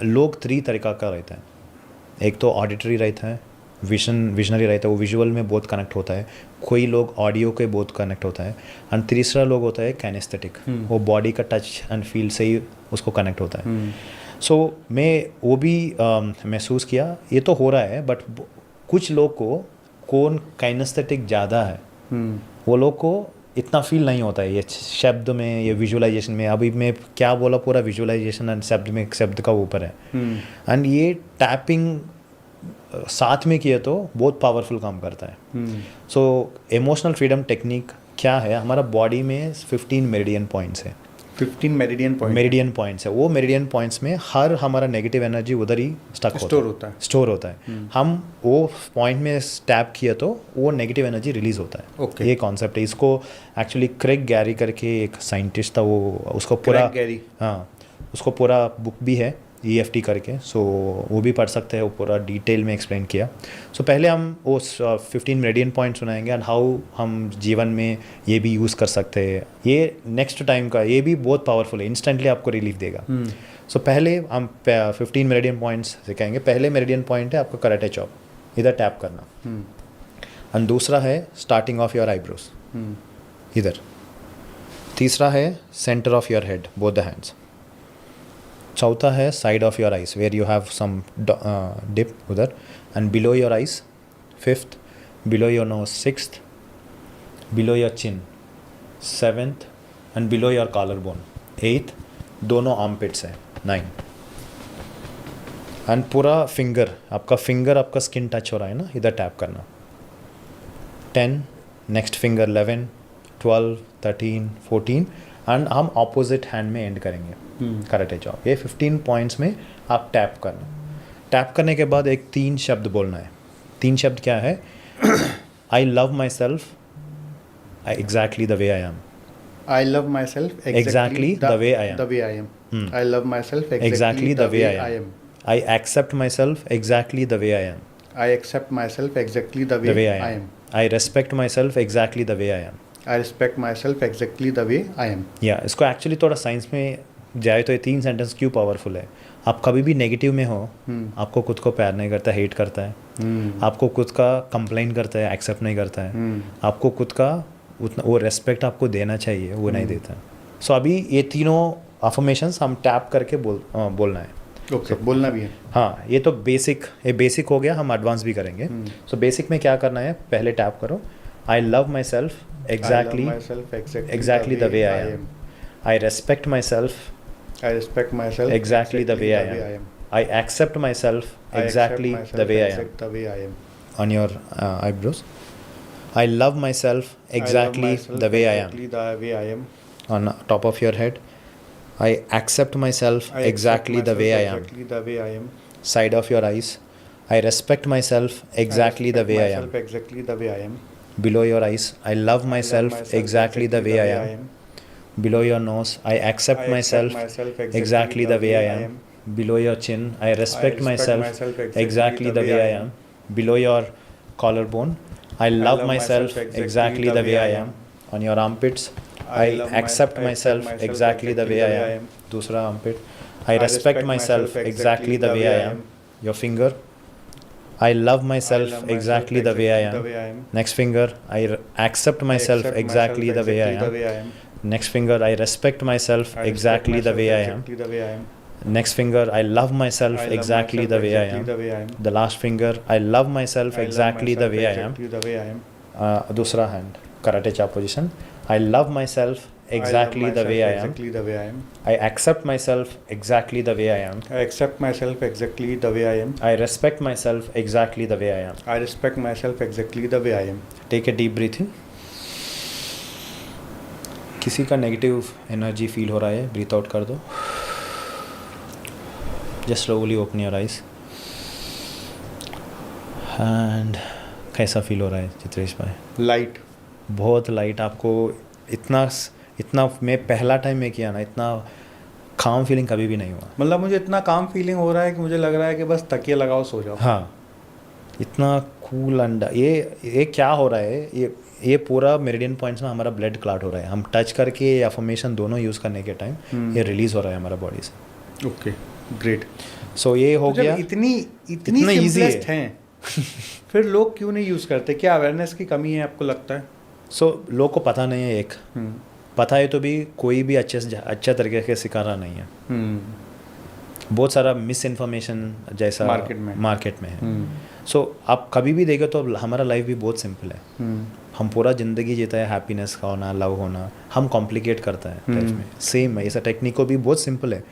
लोग 3 तरीका का रहता है। एक तो ऑडिटरी रहता है, विजनरी रहता है, वो विजुअल में बहुत कनेक्ट होता है। कोई लोग ऑडियो के बहुत कनेक्ट होता है। एंड तीसरा लोग होता है कैनेस्थेटिक, वो बॉडी का टच एंड फील से ही उसको कनेक्ट होता है। सो मैं वो भी महसूस किया, ये तो हो रहा है, बट कुछ लोग को कौन काइनेस्थेटिक ज़्यादा है, वो लोग को इतना फील नहीं होता है ये शब्द में, ये विजुअलाइजेशन में। अभी मैं क्या बोला, पूरा विजुअलाइजेशन एंड शब्द में, शब्द का ऊपर है। एंड ये टैपिंग साथ में किए तो बहुत पावरफुल काम करता है। सो इमोशनल फ्रीडम टेक्निक क्या है, हमारा बॉडी में 15 मेरिडियन पॉइंट्स है। 15 मेरिडियन पॉइंट्स है। वो मेरिडियन पॉइंट्स में हर हमारा नेगेटिव एनर्जी उधर ही स्टोर होता है। हम वो पॉइंट में टैप किया तो वो नेगेटिव एनर्जी रिलीज होता है। ये कॉन्सेप्ट है। इसको एक्चुअली क्रेग गैरी करके एक साइंटिस्ट था, वो उसको पूरा, हाँ, उसको पूरा बुक भी है EFT करके। सो वो भी पढ़ सकते हैं, वो पूरा डिटेल में एक्सप्लेन किया। सो पहले हम वो 15 मेरिडियन पॉइंट सुनाएंगे एंड हाउ हम जीवन में ये भी यूज़ कर सकते हैं। ये नेक्स्ट टाइम का ये भी बहुत पावरफुल है, इंस्टेंटली आपको रिलीफ देगा। सो पहले हम 15 मेरिडियन पॉइंट्स सिखाएंगे। पहले मेरिडियन पॉइंट है आपका कराटे चॉप, इधर टैप करना। एंड दूसरा है स्टार्टिंग ऑफ योर आईब्रोज, इधर। तीसरा है centre of your head, both the hands. चौथा है side of your eyes, where you have some dip उधर, and below your eyes. Fifth, below your nose. Sixth, below your chin. Seventh, and below your collar bone. Eighth, दोनों आर्मपिट्स है। 9 एंड पूरा फिंगर आपका स्किन टच हो रहा है ना, इधर टैप करना। 10, नेक्स्ट फिंगर 11, 12, 13, 14 एंड हम ऑपोजिट हैंड में एंड करेंगे कराटे चॉप। ये 15 पॉइंट्स में आप टैप करना। टैप करने के बाद एक 3 शब्द बोलना है। 3 शब्द क्या है? I love myself exactly the way I M. I love myself exactly the way I am. The way I am. I love myself exactly the way I am. I accept myself exactly the way I am. I accept myself exactly the way I am. I respect myself exactly the way I am. I respect myself exactly the way I am. Yeah, इसको एक्चुअली थोड़ा साइंस में जाए तो ये 3 सेंटेंस क्यों पावरफुल है। आप कभी भी नेगेटिव में हो, आपको खुद को प्यार नहीं करता, हेट करता है, आपको खुद का कंप्लेन करता है, एक्सेप्ट नहीं करता है, आपको खुद का उतना वो रेस्पेक्ट आपको देना चाहिए, वो नहीं देता। सो अभी ये तीनों अफर्मेशंस हम टैप करके बोलना है। ओके, बोलना भी है। हाँ, ये तो बेसिक हो गया, हम एडवांस भी करेंगे। सो बेसिक में क्या करना है, पहले टैप करो, I love myself exactly the way I am. I respect myself exactly the way I am. I accept myself exactly the way I am. On your eyebrows, I love myself exactly the way I am. On top of your head, I accept myself exactly the way I am. Side of your eyes, I respect myself exactly the way I am. Below your eyes, I love myself exactly the way I am. Below your nose, I accept myself exactly the way I am. Below your chin, I respect myself exactly the way I am. Below your collarbone, I love myself exactly the way I am. On your armpits, I accept myself exactly the way I am. दूसरा armpit, I respect myself exactly the way I am. Your finger, I love myself exactly the way I am. Next finger, I accept myself exactly the way I am. Next finger, I respect myself exactly the way I am. Next finger, I love myself I love exactly myself the way I exactly am. the way I am. The last finger, I love myself I love exactly the myself way I am. exactly the way I am. दूसरा hand, karate chop position. I love myself exactly I love the way I myself am. exactly the way I am. I accept myself exactly the way I am. I accept myself exactly the way I am. I respect myself exactly the way I am. I respect myself exactly the way I am. Take a deep breath in. किसी का नेगेटिव एनर्जी फील हो रहा है, ब्रीथ आउट कर दो. Just slowly open your eyes. And कैसा फील हो रहा है चित्रेश भाई? लाइट. बहुत लाइट. आपको इतना मैं पहला टाइम में किया ना, इतना काम फीलिंग कभी भी नहीं हुआ. मतलब मुझे इतना काम फीलिंग हो रहा है कि मुझे लग रहा है कि बस तकिया लगाओ सो जाओ. हाँ, इतना कूल अंडा. ये क्या हो रहा है, ये पूरा मेरिडियन पॉइंट्स में हमारा ब्लड क्लॉट हो रहा है. हम टच करके अफर्मेशन दोनों यूज़ करने के टाइम ये रिलीज़ हो रहा है हमारा बॉडी से. Okay, great. सो ये हो गया. इतनी सिंपलेस्ट हैं फिर लोग क्यों नहीं यूज़ करते? क्या अवेयरनेस की कमी है आपको लगता है? लोग को पता नहीं है. एक पता है तो भी कोई भी अच्छा तरीके से सिखा रहा नहीं है. बहुत सारा मिस इन्फॉर्मेशन जैसा मार्केट में है. आप कभी भी देखो तो हमारा लाइफ भी बहुत सिंपल है. हम पूरा ज़िंदगी जीता है हैप्पीनेस का होना, लव होना. हम कॉम्प्लिकेट करता है लाइफ में. सेम है, ऐसा टेक्निक को भी बहुत सिंपल है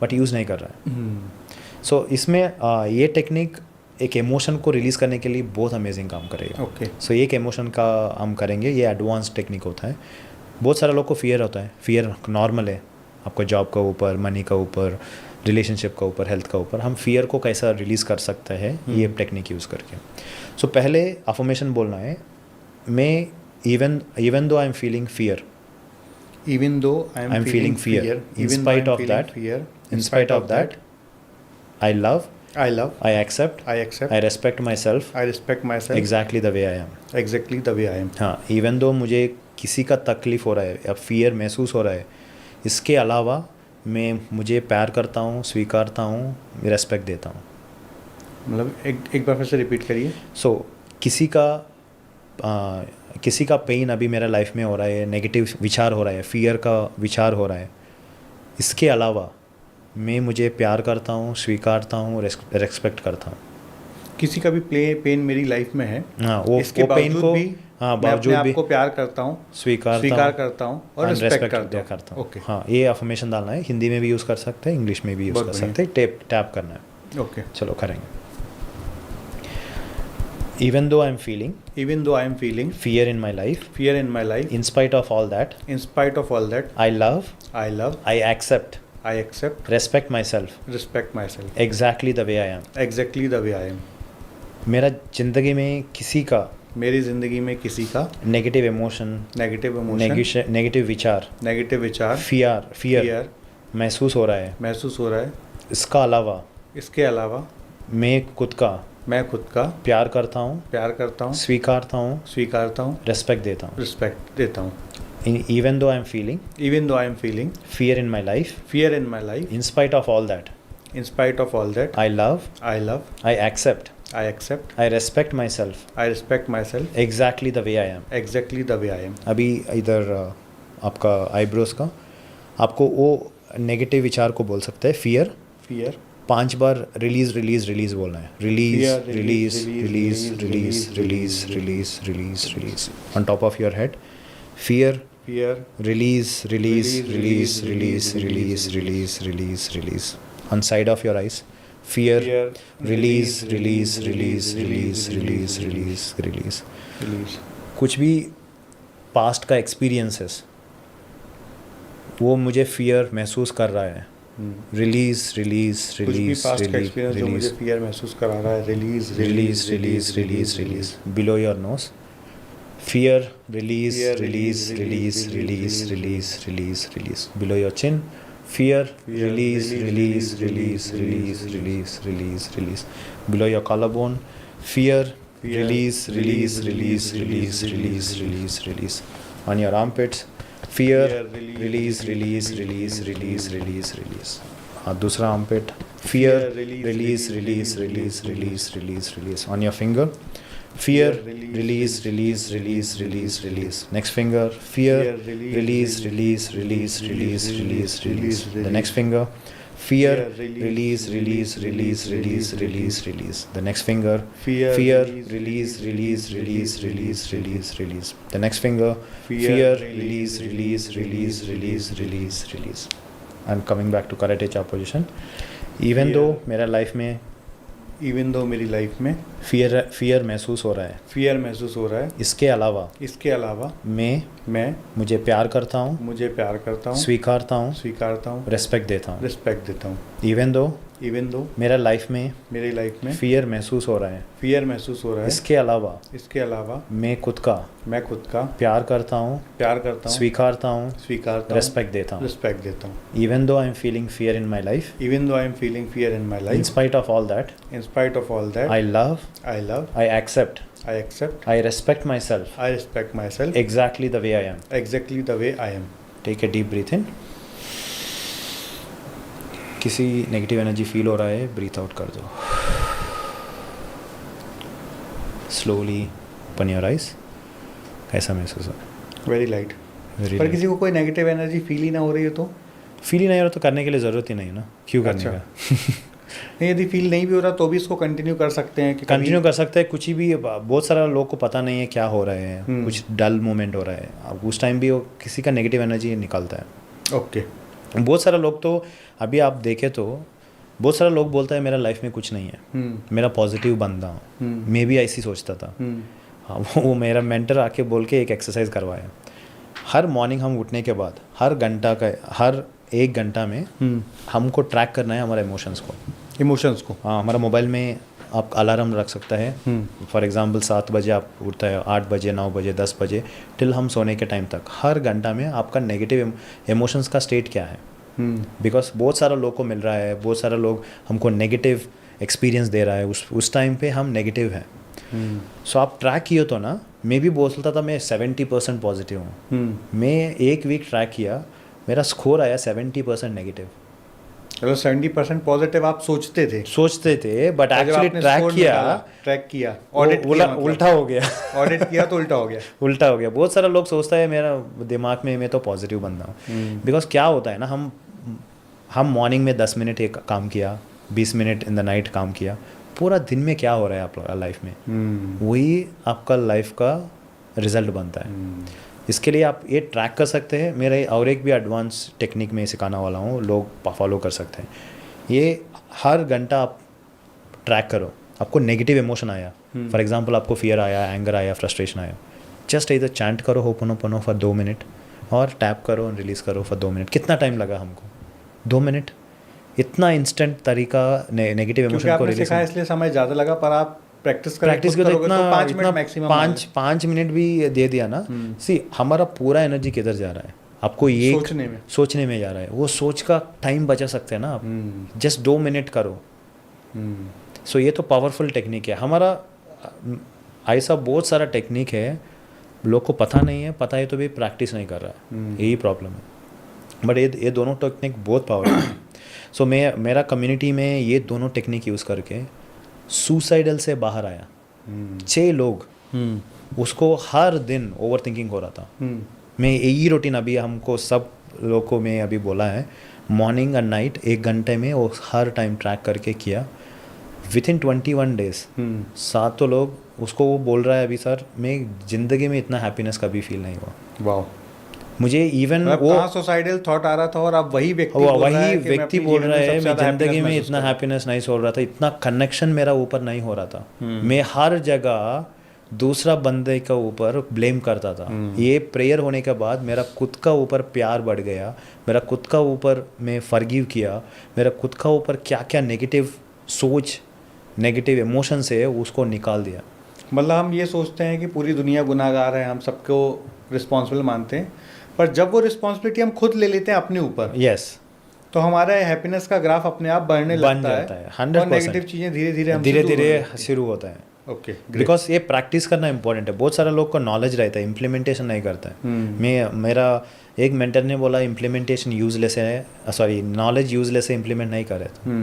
बट यूज़ नहीं कर रहा है. इसमें ये टेक्निक एक इमोशन को रिलीज़ करने के लिए बहुत अमेजिंग काम करेगा. ओके. ये एक इमोशन का हम करेंगे. ये एडवांस टेक्निक होता है. बहुत सारे लोग को फियर होता है. फियर नॉर्मल है. आपको जॉब का ऊपर, मनी का ऊपर, रिलेशनशिप का ऊपर, हेल्थ का ऊपर. हम फियर को कैसा रिलीज़ कर सकते हैं ये टेक्निक यूज़ करके. पहले अफर्मेशन बोलना है. मैं even though I'm feeling fear, even though I'm feeling fear, in spite of that, I love, I accept, I respect myself exactly the way I am. हाँ, even though मुझे किसी का तकलीफ हो रहा है या फियर महसूस हो रहा है, इसके अलावा मुझे प्यार करता हूँ, स्वीकारता हूँ, रेस्पेक्ट देता हूँ. मतलब एक बार फिर से रिपीट करिए. किसी का पेन अभी मेरा लाइफ में हो रहा है, नेगेटिव विचार हो रहा है, फियर का विचार हो रहा है, इसके अलावा मुझे प्यार करता हूँ, स्वीकारता हूँ, रेस्पेक्ट करता हूँ. किसी का भी पेन मेरी लाइफ में है, हाँ, वो पेन को बावजूद भी आपको प्यार करता हूँ, स्वीकार करता हूँ और रेस्पेक्ट करता हूँ. ओके. हाँ, ये अफर्मेशन डालना है. हिंदी में भी यूज़ कर सकते हैं, इंग्लिश में भी यूज़ कर सकते हैं. टैप करना है. ओके, चलो करेंगे. Even though I'm feeling fear in my life, in spite of all that, I love, I accept, respect myself exactly the way I am. मेरी ज़िंदगी में किसी का नेगेटिव इमोशन, नेगेटिव विचार, फियर महसूस हो रहा है. इसके अलावा मैं खुद का प्यार करता हूँ, स्वीकारता हूँ, रेस्पेक्ट देता हूँ. Even though I'm feeling fear in my life, in spite of all that, I love, I accept, I respect myself exactly the way I am. अभी इधर आपका आईब्रोज का, आपको वो नेगेटिव विचार को बोल सकते हैं फियर. 5 बार रिलीज बोलना है. Release on top of your head. Fear, release on side of your eyes. Fear, release. कुछ भी पास्ट का एक्सपीरियंसेस वो मुझे फियर महसूस कर रहा है. Release below your knows. Fear, release below your chin. Fear, release below your collarbone. Fear, release on your armpits. Fear, release. दूसरा armpit. Fear, release on your finger. Fear, release. Next finger. Fear, release. The next finger. fear, release, release, release, release, release, release, release. The next finger, Fear, release, release, release, release, release, release. The next finger, fear, release, release, release, release, release, release. I'm coming back to karate chop position. Even though मेरा लाइफ में मेरी लाइफ में फियर महसूस हो रहा है, फियर महसूस हो रहा है, इसके अलावा मैं मुझे प्यार करता हूँ, स्वीकारता हूँ, रिस्पेक्ट देता हूँ. इवन दो मेरा लाइफ में मेरी लाइफ में फियर महसूस हो रहा है, इसके अलावा मैं खुद का प्यार करता हूँ, स्वीकारता हूँ, रिस्पेक्ट देता हूँ. Even though I am feeling fear in my life, in spite of all that, I love, I accept, I respect myself exactly the way I am. Take a deep breath in. किसी नेगेटिव एनर्जी फील हो रहा है, ब्रीथ आउट कर दो. Slowly open your eyes. कैसा महसूस हो? Very light. पर किसी को कोई नेगेटिव एनर्जी फील ही ना हो रही हो तो फील ही नहीं हो रहा तो करने के लिए ज़रूरत ही नहीं है ना, क्यों करने का. नहीं, यदि फील नहीं भी हो रहा तो भी इसको कंटिन्यू कर सकते हैं. कंटिन्यू कर सकते हैं. कुछ भी, बहुत सारा लोग को पता नहीं है क्या हो रहा है, कुछ डल मोमेंट हो रहा है, अब उस टाइम भी वो किसी का नेगेटिव एनर्जी निकलता है. ओके. बहुत सारा लोग तो अभी आप देखें तो बहुत सारा लोग बोलता है मेरा लाइफ में कुछ नहीं है, मेरा पॉजिटिव बंदा हूँ. मैं भी ऐसी सोचता था. हाँ, वो मेरा मेंटर आके बोल के एक एक्सरसाइज करवाया. हर मॉर्निंग हम उठने के बाद हर एक घंटा में हमको ट्रैक करना है हमारे इमोशंस को. हाँ, हमारा मोबाइल में आप अलार्म रख सकता है. फॉर एग्जांपल 7 बजे आप उठता है, 8 बजे, 9 बजे, 10 बजे टिल हम सोने के टाइम तक हर घंटा में आपका नेगेटिव इमोशंस का स्टेट क्या है. बिकॉज बहुत सारा लोग को मिल रहा है, बहुत सारा लोग हमको नेगेटिव एक्सपीरियंस दे रहा है, उस टाइम पे हम नेगेटिव हैं. सो आप ट्रैक किए तो ना, मैं भी बोलता था मैं 70% पॉजिटिव हूँ. मैं एक वीक ट्रैक किया, मेरा स्कोर आया 70% नेगेटिव. 70% पॉजिटिव आप सोचते थे, बट एक्चुअली ट्रैक किया ऑडिट उल्टा हो गया. ऑडिट किया तो उल्टा हो गया. बहुत सारा लोग सोचता है मेरा दिमाग में मैं तो पॉजिटिव बंदा हूँ. बिकॉज क्या होता है ना, हम मॉर्निंग में 10 मिनट एक काम किया, 20 मिनट इन द नाइट काम किया, पूरा दिन में क्या हो रहा है आपका लाइफ में, वही आपका लाइफ का रिजल्ट बनता है. इसके लिए आप ये ट्रैक कर सकते हैं. मेरा और एक भी एडवांस टेक्निक में सिखाने वाला हूँ, लोग फॉलो कर सकते हैं. ये हर घंटा आप ट्रैक करो, आपको नेगेटिव इमोशन आया, फॉर एग्जांपल आपको फियर आया, एंगर आया, फ्रस्ट्रेशन आया, जस्ट इधर चैंट करो होपोनोपोनो फॉर 2 मिनट और टैप करो और रिलीज़ करो फॉर 2 मिनट. कितना टाइम लगा हमको? 2 मिनट. इतना इंस्टेंट तरीका नेगेटिव इमोशन को रिलीज. इसलिए समय ज़्यादा लगा, पर आप प्रैक्टिस को तो इतना 5 मिनट मैक्सिमम, 5 मिनट भी दे दिया ना. सी हमारा पूरा एनर्जी किधर जा रहा है, आपको ये सोचने में जा रहा है. वो सोच का टाइम बचा सकते हैं ना आप. जस्ट 2 मिनट करो. सो ये तो पावरफुल टेक्निक है. हमारा ऐसा बहुत सारा टेक्निक है, लोग को पता नहीं है, पता है तो भी प्रैक्टिस नहीं कर रहा है. यही प्रॉब्लम है. बट ये दोनों टेक्निक बहुत पावरफुल है. सो मेरा कम्युनिटी में ये दोनों टेक्निक यूज़ करके सुसाइडल से बाहर आया 6 लोग. उसको हर दिन ओवर थिंकिंग हो रहा था. मैं यही रूटीन अभी हमको सब लोग को मैं अभी बोला है, मॉर्निंग एंड नाइट 1 घंटे में वो हर टाइम ट्रैक करके किया. विद इन 21 डेज 7 लोग उसको वो बोल रहा है अभी सर मैं ज़िंदगी में इतना हैप्पीनेस कभी फील नहीं हुआ. वाह. मुझे इवन वो सुसाइडल थॉट आ रहा था और अब वही व्यक्ति बोल रहा है मैं जिंदगी में इतना हैप्पीनेस नहीं सोच रहा था, इतना कनेक्शन मेरा ऊपर नहीं हो रहा था. मैं हर जगह दूसरा बंदे के ऊपर ब्लेम करता था. ये प्रेयर होने के बाद मेरा खुद का ऊपर प्यार बढ़ गया, मेरा खुद का ऊपर मैं फॉरगिव किया, मेरा खुद का ऊपर क्या क्या नेगेटिव सोच, नेगेटिव इमोशन से उसको निकाल दिया. मतलब हम ये सोचते हैं कि पूरी दुनिया गुनाहगार है, हम सबको रिस्पॉन्सिबल मानते हैं, पर जब वो रिस्पॉन्सिबिलिटी हम खुद ले लेते हैं अपने ऊपर, यस, तो हमारा हैप्पीनेस का ग्राफ अपने आप बढ़ने लगता है. 100%. और नेगेटिव चीज़ें धीरे धीरे शुरू होता है. ओके. बिकॉज ये प्रैक्टिस करना इंपॉर्टेंट है. बहुत सारे लोग को नॉलेज रहता है, इम्प्लीमेंटेशन नहीं करता है. मेरा एक मेंटर ने बोला इम्प्लीमेंटेशन यूजलेस है, सॉरी नॉलेज यूजलेस है, इम्प्लीमेंट नहीं कर रहे.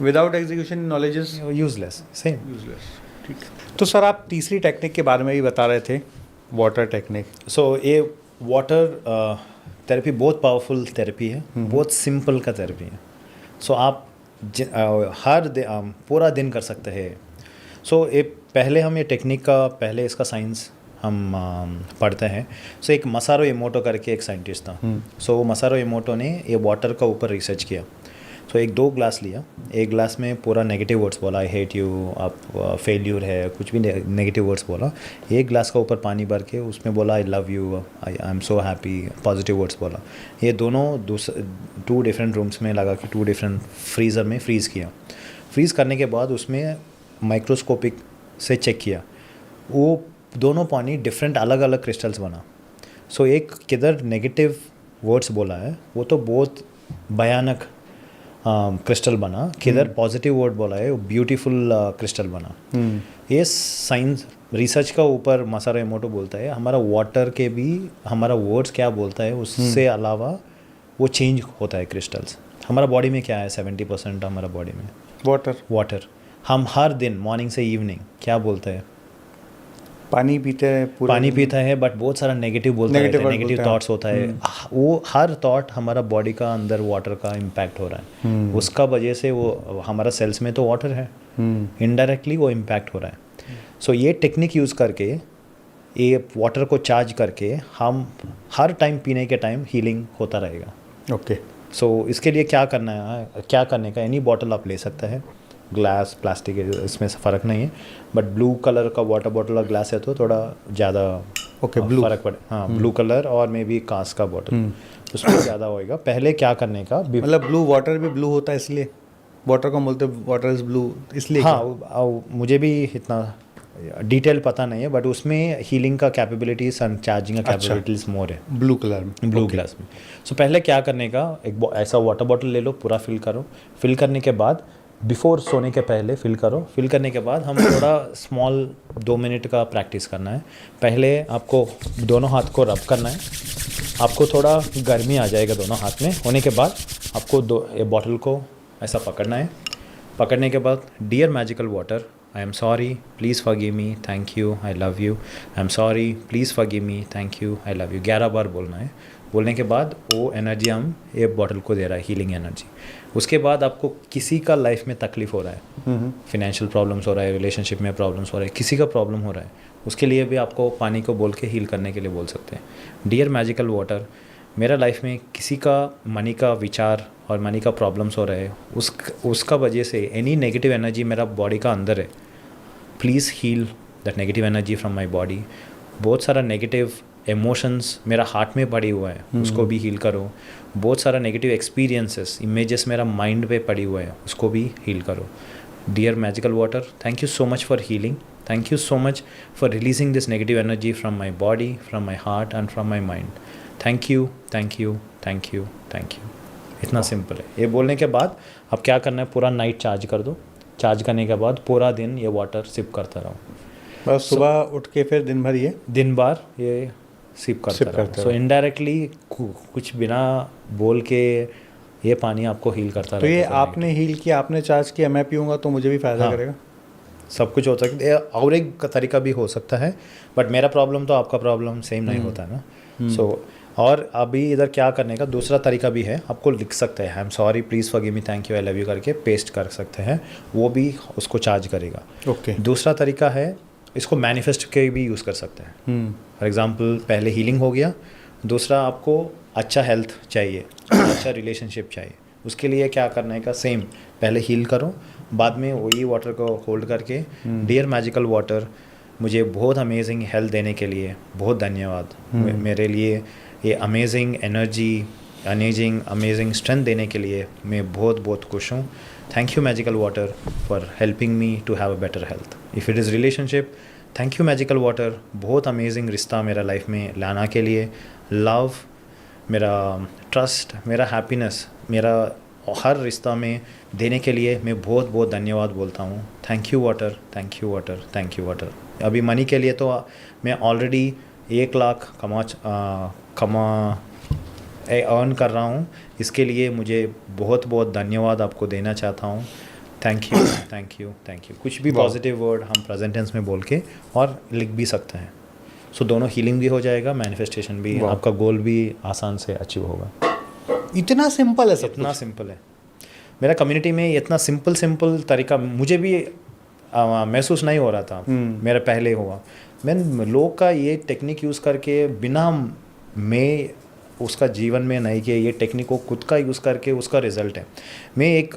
Without execution knowledge is useless. Same useless. ठीक. तो सर आप तीसरी टेक्निक के बारे में भी बता रहे थे, वाटर टेक्निक. सो ये वाटर थेरेपी बहुत पावरफुल थेरेपी है, बहुत सिंपल का थेरेपी है. सो आप पूरा दिन कर सकते हैं। सो पहले हम ये टेक्निक का पहले इसका साइंस हम पढ़ते हैं। सो एक मसारो इमोटो करके एक साइंटिस्ट था। सो वो मसारो इमोटो ने ये वाटर का ऊपर रिसर्च किया। सो एक 2 ग्लास लिया, एक ग्लास में पूरा नेगेटिव वर्ड्स बोला, आई हेट यू, आप फेल्यूर है, कुछ भी नेगेटिव वर्ड्स बोला। एक ग्लास का ऊपर पानी भर के उसमें बोला आई love you, I am so happy, positive words बोला। ये दोनों 2 डिफरेंट रूम्स में लगा के 2 डिफरेंट फ्रीज़र में फ्रीज़ किया। फ्रीज़ करने के बाद उसमें माइक्रोस्कोपिक से चेक किया, वो दोनों पानी डिफरेंट अलग अलग क्रिस्टल्स बना। सो एक किधर नेगेटिव वर्ड्स बोला है वो तो बहुत भयानक क्रिस्टल बना, किधर पॉजिटिव वर्ड बोला है वो ब्यूटीफुल क्रिस्टल बना। ये साइंस रिसर्च का ऊपर मसारो इमोटो बोलता है हमारा वाटर के भी हमारा वर्ड्स क्या बोलता है उससे अलावा वो चेंज होता है क्रिस्टल्स। हमारा बॉडी में क्या है 70% हमारा बॉडी में वाटर। हम हर दिन मॉर्निंग से इवनिंग क्या बोलते हैं, पानी पीते हैं, पानी पीता है, बट बहुत सारा नेगेटिव बोलता है, नेगेटिव थॉट्स होता है। वो हर थॉट हमारा बॉडी का अंदर वाटर का इम्पैक्ट हो रहा है, उसका वजह से वो हमारा सेल्स में तो वाटर है, इनडायरेक्टली वो इम्पैक्ट हो रहा है। सो ये टेक्निक यूज़ करके ये वाटर को चार्ज करके हम हर टाइम पीने के टाइम हीलिंग होता रहेगा। ओके। सो इसके लिए क्या करना है, क्या करने का, एनी बॉटल आप ले सकते हैं, ग्लास प्लास्टिक इसमें से फ़र्क नहीं है, बट ब्लू कलर का वाटर बॉटल और ग्लास है तो थोड़ा ज़्यादा ब्लू फ़र्क पड़े। हाँ, ब्लू कलर और मे बी कांच का बॉटल उसमें ज़्यादा होएगा। पहले क्या करने का, मतलब ब्लू वाटर भी ब्लू होता है इसलिए वाटर को बोलते वाटर इज़ ब्लू इसलिए? हाँ, मुझे भी इतना डिटेल पता नहीं है, बट उसमें हीलिंग का कैपेबिलिटीज एंड चार्जिंग का कैपेबिलिटीज मोर है ब्लू कलर में, ब्लू ग्लास में। सो पहले क्या करने का, एक ऐसा वाटर बॉटल ले लो, पूरा फिल करो। फिल करने के बाद बिफोर सोने के पहले फिल करो। फिल करने के बाद हम थोड़ा स्मॉल 2 मिनट का प्रैक्टिस करना है। पहले आपको दोनों हाथ को रब करना है, आपको थोड़ा गर्मी आ जाएगा दोनों हाथ में। होने के बाद आपको ये बॉटल को ऐसा पकड़ना है। पकड़ने के बाद dear magical water, I am sorry, please forgive me, thank you, I love you, I am sorry, please forgive me, thank you, I love you 11 बार बोलना है। बोलने के बाद वो एनर्जी हम ये बॉटल को दे रहा है, हीलिंग एनर्जी। उसके बाद आपको किसी का लाइफ में तकलीफ हो रहा है, फिनेंशियल प्रॉब्लम्स हो रहा है, रिलेशनशिप में प्रॉब्लम्स हो रहा है, किसी का प्रॉब्लम हो रहा है, उसके लिए भी आपको पानी को बोल के हील करने के लिए बोल सकते हैं। डियर मैजिकल वाटर, मेरा लाइफ में किसी का मनी का विचार और मनी का प्रॉब्लम्स हो रहा है, उसका वजह से एनी नेगेटिव एनर्जी मेरा बॉडी का अंदर है, please heal that negative energy from my body. बहुत सारा नेगेटिव इमोशंस मेरा हार्ट में पड़ी हुआ है, उसको भी हील करो। बहुत सारा नेगेटिव एक्सपीरियंसेस, इमेजेस मेरा माइंड पे पड़ी हुआ है, उसको भी हील करो। Dear magical water, thank you so much for healing, thank you so much for releasing this negative energy from my body, from my heart and from my mind. Thank you, thank you, thank you, thank you. इतना सिंपल है। ये बोलने के बाद अब क्या करना है, पूरा नाइट चार्ज कर दो। चार्ज करने के बाद पूरा दिन ये वाटर सिप करता रहो, बस सुबह उठ के फिर दिन भर ये सिप करता रहो। सो इनडायरेक्टली कुछ बिना बोल के ये पानी आपको हील करता तो ये आपने हील किया, आपने चार्ज किया, मैं पीऊँगा तो मुझे भी फ़ायदा करेगा? सब कुछ हो सकता है, और एक तरीका भी हो सकता है, बट मेरा प्रॉब्लम तो आपका प्रॉब्लम सेम नहीं होता है ना। सो और अभी इधर क्या करने का दूसरा तरीका भी है, आपको लिख सकते हैं आई am sorry, please forgive me, thank you, I love you करके पेस्ट कर सकते हैं, वो भी उसको चार्ज करेगा। ओके। दूसरा तरीका है, इसको मैनिफेस्ट के भी यूज़ कर सकते हैं। फॉर एग्जांपल पहले हीलिंग हो गया, दूसरा आपको अच्छा हेल्थ चाहिए, अच्छा रिलेशनशिप चाहिए, उसके लिए क्या करने का, सेम पहले हील करो, बाद में वही वाटर को होल्ड करके डियर मैजिकल वाटर, मुझे बहुत अमेजिंग हेल्थ देने के लिए बहुत धन्यवाद, मेरे लिए ये अमेजिंग एनर्जी, अमेजिंग स्ट्रेंथ देने के लिए मैं बहुत बहुत खुश हूँ। Thank you magical water for helping me to have a better health. If it is relationship, thank you magical water, बहुत अमेजिंग रिश्ता मेरा लाइफ में लाना के लिए, लव, मेरा ट्रस्ट, मेरा हैप्पीनेस, मेरा हर रिश्ता में देने के लिए मैं बहुत बहुत धन्यवाद बोलता हूँ। Thank you water, thank you water, thank you water. अभी मनी के लिए तो मैं ऑलरेडी 1 लाख अर्न कर रहा हूँ, इसके लिए मुझे बहुत बहुत धन्यवाद आपको देना चाहता हूँ। Thank you, thank you, thank you. कुछ भी पॉजिटिव वर्ड हम प्रेजेंट टेंस में बोल के और लिख भी सकते हैं। सो दोनों हीलिंग भी हो जाएगा, मैनिफेस्टेशन भी, आपका गोल भी आसान से अचीव होगा। इतना सिंपल है सब? इतना सिंपल है। मेरा कम्युनिटी में इतना सिंपल तरीका मुझे भी महसूस नहीं हो रहा था। मेरा पहले हुआ, मैं लोग का ये टेक्निक यूज़ करके बिना मैं उसका जीवन में नहीं किया, ये टेक्निक को खुद का यूज़ करके उसका रिजल्ट है। मैं एक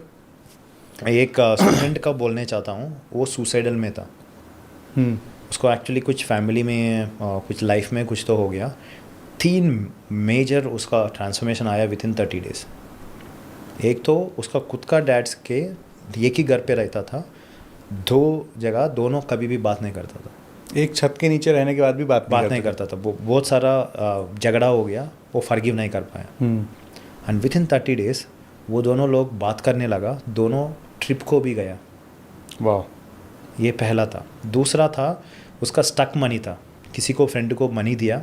स्टूडेंट का बोलने चाहता हूँ, वो सुसाइडल में था। उसको एक्चुअली कुछ फैमिली में कुछ लाइफ में कुछ तो हो गया। 3 मेजर उसका ट्रांसफॉर्मेशन आया विद इन 30 डेज। एक तो उसका खुद का डैड्स के एक ही घर पे रहता था, 2 जगह दोनों कभी भी बात नहीं करता था। एक छत के नीचे रहने के बाद भी बात नहीं करता था। बहुत सारा झगड़ा हो गया, वो फॉरगिव नहीं कर पाया। एंड विद इन 30 डेज वो दोनों लोग बात करने लगा, दोनों ट्रिप को भी गया। वाह। ये पहला था। दूसरा था उसका स्टक मनी था, किसी को फ्रेंड को मनी दिया,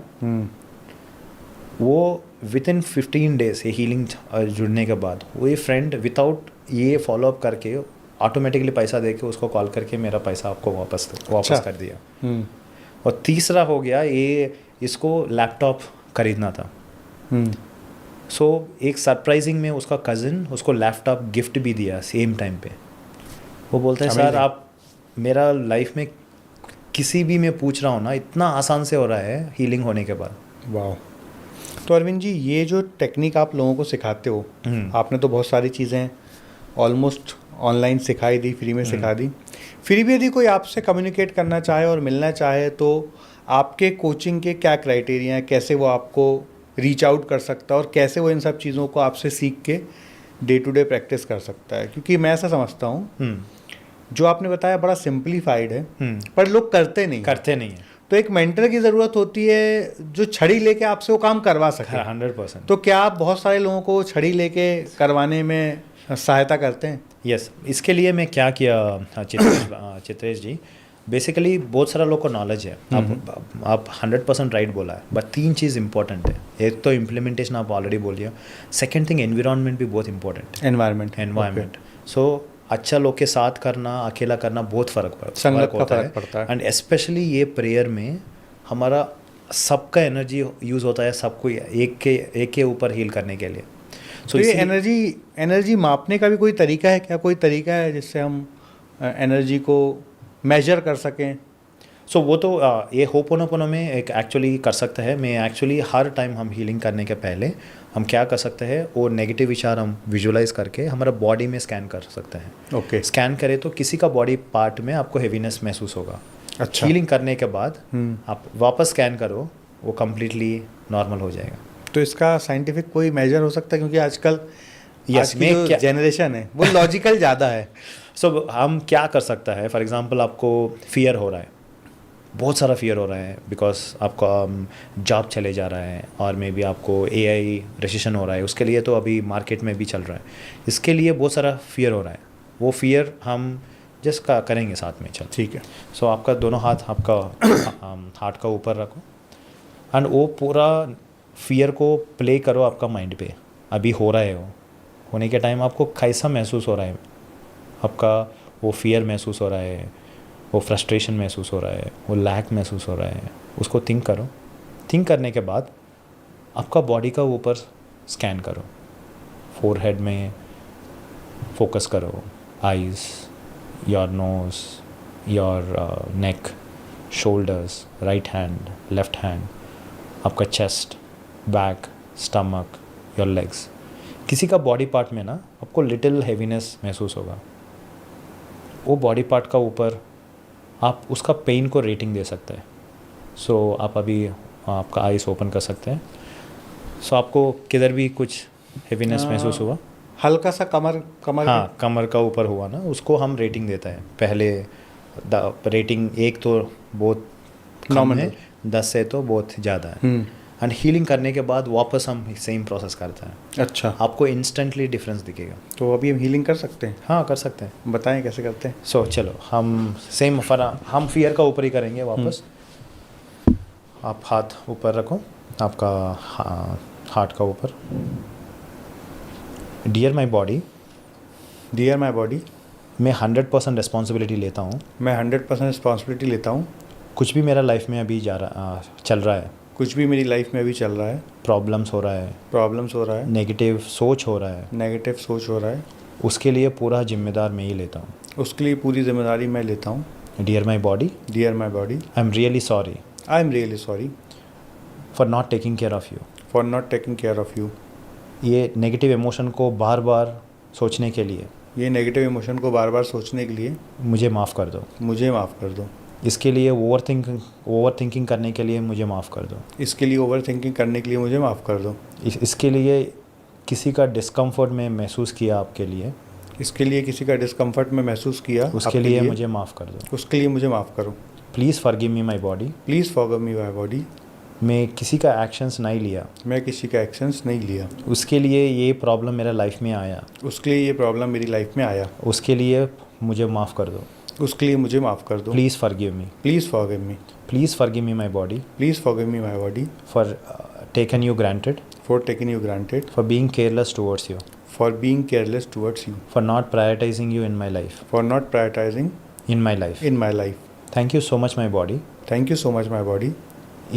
वो विद इन 15 डेज ये हीलिंग जुड़ने के बाद वो ये फ्रेंड विदाउट ये फॉलोअप करके ऑटोमेटिकली पैसा दे के उसको कॉल करके मेरा पैसा आपको वापस कर दिया। और तीसरा हो गया ये इसको लैपटॉप खरीदना था। सो एक सरप्राइजिंग में उसका कज़न उसको लैपटॉप गिफ्ट भी दिया सेम टाइम पे। वो बोलता है सर आप मेरा लाइफ में किसी भी मैं पूछ रहा हूँ ना, इतना आसान से हो रहा है हीलिंग होने के बाद। वाह। तो अरविंद जी, ये जो टेक्निक आप लोगों को सिखाते हो, आपने तो बहुत सारी चीज़ें ऑलमोस्ट ऑनलाइन सिखाई दी, फ्री में सिखा दी, फिर भी यदि कोई आपसे कम्युनिकेट करना चाहे और मिलना चाहे तो आपके कोचिंग के क्या क्राइटेरिया हैं, कैसे वो आपको रीच आउट कर सकता है और कैसे वो इन सब चीज़ों को आपसे सीख के डे टू डे प्रैक्टिस कर सकता है? क्योंकि मैं ऐसा समझता हूँ जो आपने बताया बड़ा सिंप्लीफाइड है, पर लोग करते नहीं हैं। तो एक मेंटर की ज़रूरत होती है जो छड़ी लेके आपसे वो काम करवा सके। 100%। तो क्या आप बहुत सारे लोगों को छड़ी लेके करवाने में सहायता करते हैं? यस। इसके लिए मैं क्या किया चित्रेश जी, बेसिकली बहुत सारा लोग को नॉलेज है। आप 100% राइट बोला है, बट 3 चीज़ इंपॉर्टेंट है। एक तो इम्प्लीमेंटेशन आप ऑलरेडी बोलिए, सेकेंड थिंग एनवायरनमेंट भी बहुत इंपॉर्टेंट है। एनवायरनमेंट सो अच्छा लोग के साथ करना, अकेला करना बहुत फ़र्क पड़ता है। एंड स्पेशली ये प्रेयर में हमारा सबका एनर्जी यूज़ होता है, सबको एक के ऊपर हील करने के लिए। तो ये एनर्जी मापने का भी कोई तरीका है क्या? कोई तरीका है जिससे हम एनर्जी को मेजर कर सकें? सो वो तो ये होपोनोपोनो में एक एक्चुअली कर सकते हैं। मैं एक्चुअली हर टाइम हम हीलिंग करने के पहले हम क्या कर सकते हैं, वो नेगेटिव विचार हम विजुलाइज करके हमारा बॉडी में स्कैन कर सकते हैं। ओके। स्कैन करें तो किसी का बॉडी पार्ट में आपको हेवीनेस महसूस होगा। अच्छा। हीलिंग करने के बाद आप वापस स्कैन करो, वो कम्प्लीटली नॉर्मल हो जाएगा। तो इसका साइंटिफिक कोई मेजर हो सकता है? क्योंकि आजकल यस की जो जनरेशन है वो लॉजिकल ज़्यादा है। सो हम क्या कर सकता है, फॉर एग्जांपल आपको फियर हो रहा है, बहुत सारा फियर हो रहा है बिकॉज आपका जॉब चले जा रहा है, और मे बी आपको AI रेसिशन हो रहा है, उसके लिए तो अभी मार्केट में भी चल रहा है, इसके लिए बहुत सारा फियर हो रहा है। वो फियर हम जस्ट का करेंगे साथ में, चल ठीक है। सो आपका दोनों हाथ आपका हार्ट का ऊपर रखो एंड वो पूरा फियर को प्ले करो आपका माइंड पे। अभी हो रहा है, वो होने के टाइम आपको कैसा महसूस हो रहा है, आपका वो फियर महसूस हो रहा है, वो फ्रस्ट्रेशन महसूस हो रहा है, वो लैक महसूस हो रहा है, उसको थिंक करो। थिंक करने के बाद आपका बॉडी का ऊपर स्कैन करो, फोरहेड में फोकस करो, eyes, your nose, your neck, shoulders, right hand, left hand, आपका chest, back, stomach, your legs. किसी का बॉडी पार्ट में ना आपको लिटिल हेवीनेस महसूस होगा, वो बॉडी पार्ट का ऊपर आप उसका पेन को रेटिंग दे सकते हैं। सो आप अभी आपका आइस ओपन कर सकते हैं। सो आपको किधर भी कुछ हेवीनेस महसूस हुआ, हल्का सा कमर हाँ कमर का ऊपर हुआ ना, उसको हम रेटिंग देता है। पहले रेटिंग 1 तो बहुत कम है, 10 से तो बहुत ज़्यादा है। एंड हीलिंग करने के बाद वापस हम सेम प्रोसेस करते हैं। अच्छा। आपको इंस्टेंटली डिफरेंस दिखेगा। तो अभी हम हीलिंग कर सकते हैं? हाँ कर सकते हैं। बताएं कैसे करते हैं। सो चलो हम सेम हम फियर का ऊपर ही करेंगे वापस। आप हाथ ऊपर रखो, आपका हार्ट का ऊपर। Dear my body, dear my body, मैं 100% रिस्पॉन्सिबिलिटी लेता हूँ। मैं 100% रिस्पॉन्सिबिलिटी लेता हूँ। कुछ भी मेरा लाइफ में अभी चल रहा है, कुछ भी मेरी लाइफ में अभी चल रहा है, प्रॉब्लम्स हो रहा है, नेगेटिव सोच हो रहा है, नेगेटिव सोच हो रहा है, उसके लिए पूरा जिम्मेदार मैं ही लेता हूँ. उसके लिए पूरी जिम्मेदारी मैं लेता हूँ. Dear my body, dear my body, I'm really sorry I am really sorry for not taking care of you. For not taking care of you. ये नेगेटिव इमोशन को बार बार सोचने के लिए ये नेगेटिव इमोशन को बार बार सोचने के लिए मुझे माफ़ कर दो. मुझे माफ़ कर दो. इसके लिए ओवर थिंकिंग करने के लिए मुझे माफ़ कर दो. इसके लिए ओवर थिंकिंग करने के लिए मुझे माफ़ कर दो. इसके लिए किसी का डिस्कम्फर्ट में महसूस किया आपके लिए, इसके लिए किसी का डिस्कम्फर्ट में महसूस किया उसके आपके लिए मुझे माफ़ कर दो. उसके लिए मुझे माफ़ करो. Please forgive me my body. Please forgive me my body. मैं किसी का एक्शंस नहीं लिया, मैं किसी का एक्शंस नहीं लिया. उसके लिए ये प्रॉब्लम मेरा लाइफ में आया, उसके लिए ये प्रॉब्लम मेरी लाइफ में आया. उसके लिए मुझे माफ़ कर दो. उसके लिए मुझे माफ़ कर दो. Please forgive me. Please forgive me. Please forgive me my body please forgive me my body for taken you granted, for taking you granted, for being careless towards you, for being careless towards you, for not prioritizing you in my life. For not prioritising In my life. In my life. Thank you so much my body. Thank you so much my body.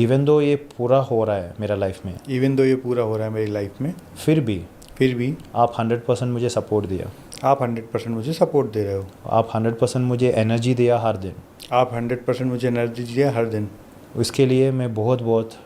Even though ये पूरा हो रहा है मेरा लाइफ में, इवन दो ये पूरा हो रहा है मेरी लाइफ में, फिर भी आप 100% मुझे सपोर्ट दिया. आप 100% मुझे सपोर्ट दे रहे हो. आप 100% मुझे एनर्जी दिया हर दिन. आप 100% मुझे एनर्जी दिया हर दिन. उसके लिए मैं बहुत बहुत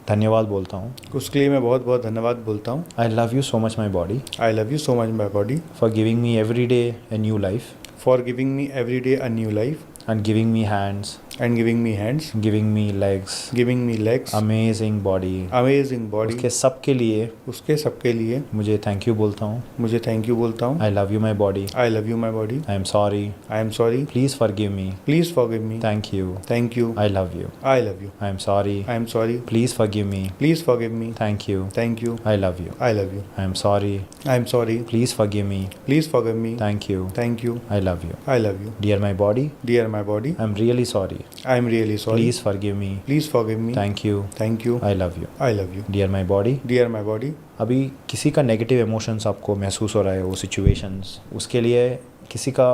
धन्यवाद बोलता हूँ. उसके लिए मैं बहुत बहुत धन्यवाद बोलता हूँ. I love you so much my body I love you so much my body for giving me every day a new life for giving me every day a new life and giving me hands, and giving me hands, giving me legs, giving me legs, amazing body. Amazing body. उसके सब के लिए उसके सबके लिए मुझे थैंक यू बोलता हूँ. मुझे थैंक यू बोलता हूँ. I love you my body. I love you my body. I am sorry. I am sorry. Please forgive me. Please forgive me. Thank you. Thank you. I love you. I love you. I am sorry. I am sorry. Please forgive me. Please forgive me. Thank you. Thank you. I love you. I love you. I am sorry. I am sorry. Please forgive me. Please forgive me. Thank you. Thank you. I love you. I love you. Dear my body, dear my body. I am really sorry. I am really sorry. Please forgive me. Please forgive me. Thank you. Thank you. I love you. I love you. Dear my body, dear my body. अभी किसी का नेगेटिव इमोशंस आपको महसूस हो रहा है, वो सिचुएशंस, उसके लिए किसी का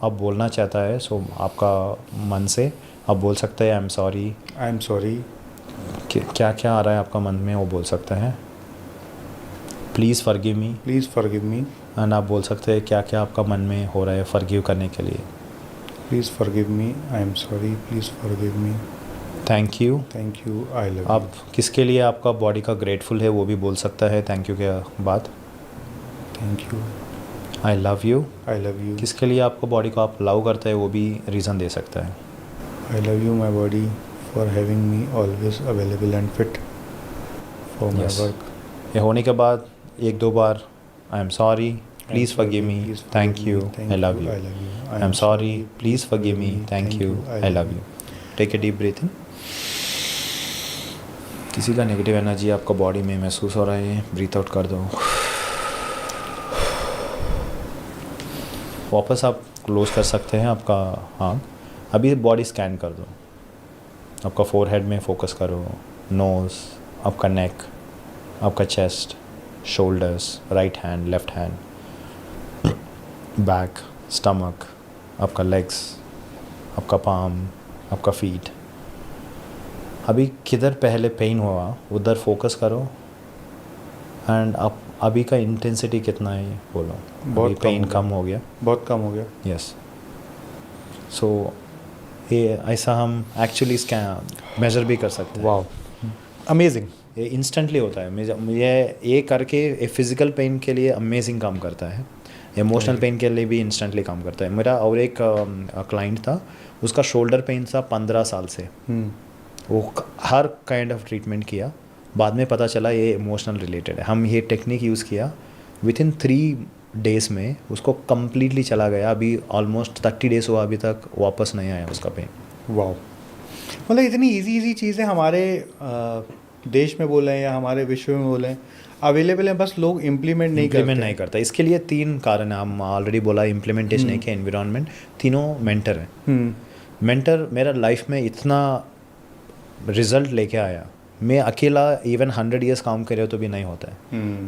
आप बोलना चाहता है, सो आपका मन से आप बोल सकते हैं आई am sorry. I am sorry. क्या क्या आ रहा है आपका मन में वो बोल सकते हैं. Please forgive me. Please forgive me. And आप बोल सकते हैं क्या क्या आपका मन में हो रहा है फॉरगिव करने के लिए. Please forgive me. I am sorry. Please forgive me. Thank you. Thank you. I love आप किसके लिए आपका बॉडी का ग्रेटफुल है वो भी बोल सकता है थैंक यू के बाद. Thank you. I love you. I love you. किसके लिए आपको बॉडी को आप लव करते हैं वो भी रीज़न दे सकता है. I love you my body for having me always available and fit for my Yes. Work. ये होने के बाद एक दो बार I am sorry. Please forgive me. Thank you. I love you. I am sorry. Please forgive me. Thank you. I love you. Take a deep breath in. किसी का नेगेटिव एनर्जी आपका बॉडी में महसूस हो रहा है, ब्रीथ आउट कर दो. वापस आप क्लोज कर सकते हैं आपका आँख. अभी बॉडी स्कैन कर दो. आपका फोरहेड में फोकस करो, नोज़, आपका नेक, आपका chest, shoulders, right hand, left hand, back, stomach, आपका लेग्स, आपका पाम, आपका फीट. अभी किधर पहले पेन हुआ उधर फोकस करो. एंड आप अभी का इंटेंसिटी कितना है बोलो. बहुत अभी पेन कम कम हो गया. बहुत कम हो गया. यस. सो ये ऐसा हम एक्चुअली स्कैन मेज़र भी कर सकते हैं. Wow, amazing. ये इंस्टेंटली होता है. मुझे ये करके फिज़िकल पेन के लिए अमेजिंग काम करता है, इमोशनल पेन के लिए भी इंस्टेंटली काम करता है. मेरा और एक क्लाइंट था, उसका शोल्डर पेन था 15 साल से. वो हर काइंड ऑफ ट्रीटमेंट किया, बाद में पता चला ये इमोशनल रिलेटेड है. हम ये टेक्निक यूज़ किया, विद इन 3 डेज़ में उसको कम्प्लीटली चला गया. अभी ऑलमोस्ट 30 डेज़ हुआ, अभी तक वापस नहीं आया उसका पेन. वाओ, मतलब इतनी इजी चीज़ें हमारे देश में बोलें या हमारे विश्व में बोलें अवेलेबल हैं, बस लोग इम्प्लीमेंट नहीं करता. इसके लिए 3 कारण है. हम ऑलरेडी बोला इम्प्लीमेंटेशन है कि एनवायरनमेंट, तीनों मेंटर हैं. मेंटर मेरा लाइफ में इतना रिजल्ट लेके आया, मैं अकेला इवन 100 ईयर्स काम कर रहा हूँ तो भी नहीं होता है.